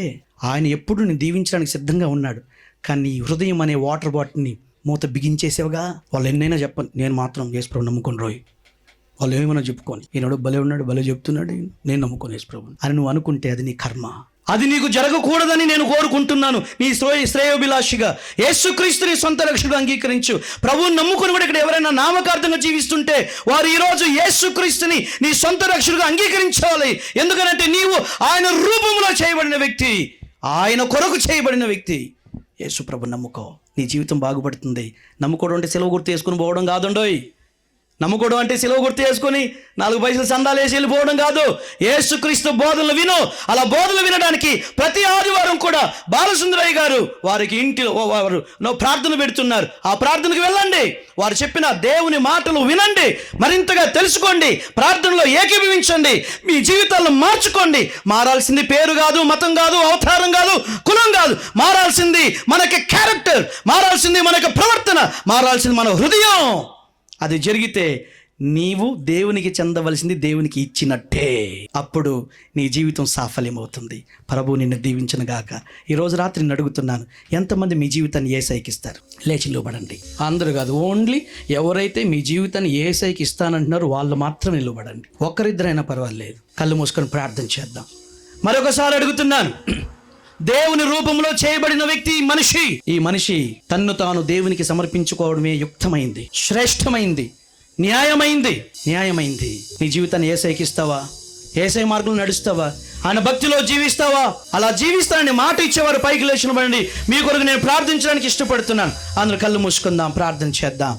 ఆయన ఎప్పుడు నేను దీవించడానికి సిద్ధంగా ఉన్నాడు. కానీ నీ హృదయం అనే వాటర్ బాటిల్ని మూత బిగించేసేవగా. వాళ్ళు ఎన్నైనా చెప్పండి, నేను మాత్రం యేసు ప్రభు నమ్ముకొని రోయ్, వాళ్ళు ఏమైనా చెప్పుకొని, ఈనాడు భలే ఉన్నాడు, భలే చెప్తున్నాడు, నేను నమ్ముకొని యేసు ప్రభు అని నువ్వు అనుకుంటే అది నీ కర్మ. అది నీకు జరగకూడదని నేను కోరుకుంటున్నాను. నీ శ్రేయోభిలాషిగా యేసుక్రీస్తుని సొంత రక్షకుడు అంగీకరించు. ప్రభువుని నమ్ముకొని కూడా ఇక్కడ ఎవరైనా నామకార్థంగా జీవిస్తుంటే వారు ఈరోజు యేసుక్రీస్తుని నీ సొంత రక్షకుడుగా అంగీకరించాలి. ఎందుకంటే నీవు ఆయన రూపంలో చేయబడిన వ్యక్తి, ఆయన కొరకు చేయబడిన వ్యక్తి. యేసు ప్రభు నమ్ముకో, నీ జీవితం బాగుపడుతుంది. నమ్ముకోవడం అంటే సెలవు గుర్తు వేసుకుని పోవడం కాదుండోయ్. నమ్ముకోవడం అంటే సెలవు గుర్తు వేసుకొని 4 పైసలు సందాలు వేసి వెళ్ళిపోవడం కాదు. యేసుక్రీస్తు బోధనలు విను. అలా బోధనలు వినడానికి ప్రతి ఆదివారం కూడా బాలసుందరయ్య గారు వారికి ఇంటిలో వారు ప్రార్థన పెడుతున్నారు. ఆ ప్రార్థనకు వెళ్ళండి, వారు చెప్పిన దేవుని మాటలు వినండి, మరింతగా తెలుసుకోండి, ప్రార్థనలో ఏకీభవించండి, మీ జీవితాలను మార్చుకోండి. మారాల్సింది పేరు కాదు, మతం కాదు, అవతారం కాదు, కులం కాదు. మారాల్సింది మనకి క్యారెక్టర్, మారాల్సింది మనకి ప్రవర్తన, మారాల్సింది మన హృదయం. అది జరిగితే నీవు దేవునికి చెందవలసింది దేవునికి ఇచ్చినట్టే. అప్పుడు నీ జీవితం సాఫల్యమవుతుంది. ప్రభు నిన్ను దీవించను గాక. ఈరోజు రాత్రి నేను అడుగుతున్నాను, ఎంతమంది మీ జీవితాన్ని యేసయ్యకి ఇస్తారు? లేచి నిలబడండి. అందరూ కాదు, ఓన్లీ ఎవరైతే మీ జీవితాన్ని యేసయ్యకి ఇస్తానంటున్నారో వాళ్ళు మాత్రం నిలబడండి. ఒక్కరిద్దరైనా పర్వాలేదు. కళ్ళు మూసుకొని ప్రార్థన చేద్దాం. మరొకసారి అడుగుతున్నాను, దేవుని రూపంలో చేయబడిన వ్యక్తి ఈ మనిషి తన్ను తాను దేవునికి సమర్పించుకోవడమే యుక్తమైంది, శ్రేష్టమైంది, న్యాయమైంది. నీ జీవితాన్ని యేసయ్యకి ఇస్తావా? యేసయ్య మార్గంలో నడుస్తావా? ఆయన భక్తిలో జీవిస్తావా? అలా జీవిస్తానని మాట ఇచ్చేవారు పైకి లేచిన బండి మీ కొరకు నేను ప్రార్థించడానికి ఇష్టపడుతున్నాను. అందరూ కళ్ళు మూసుకుందాం, ప్రార్థన చేద్దాం.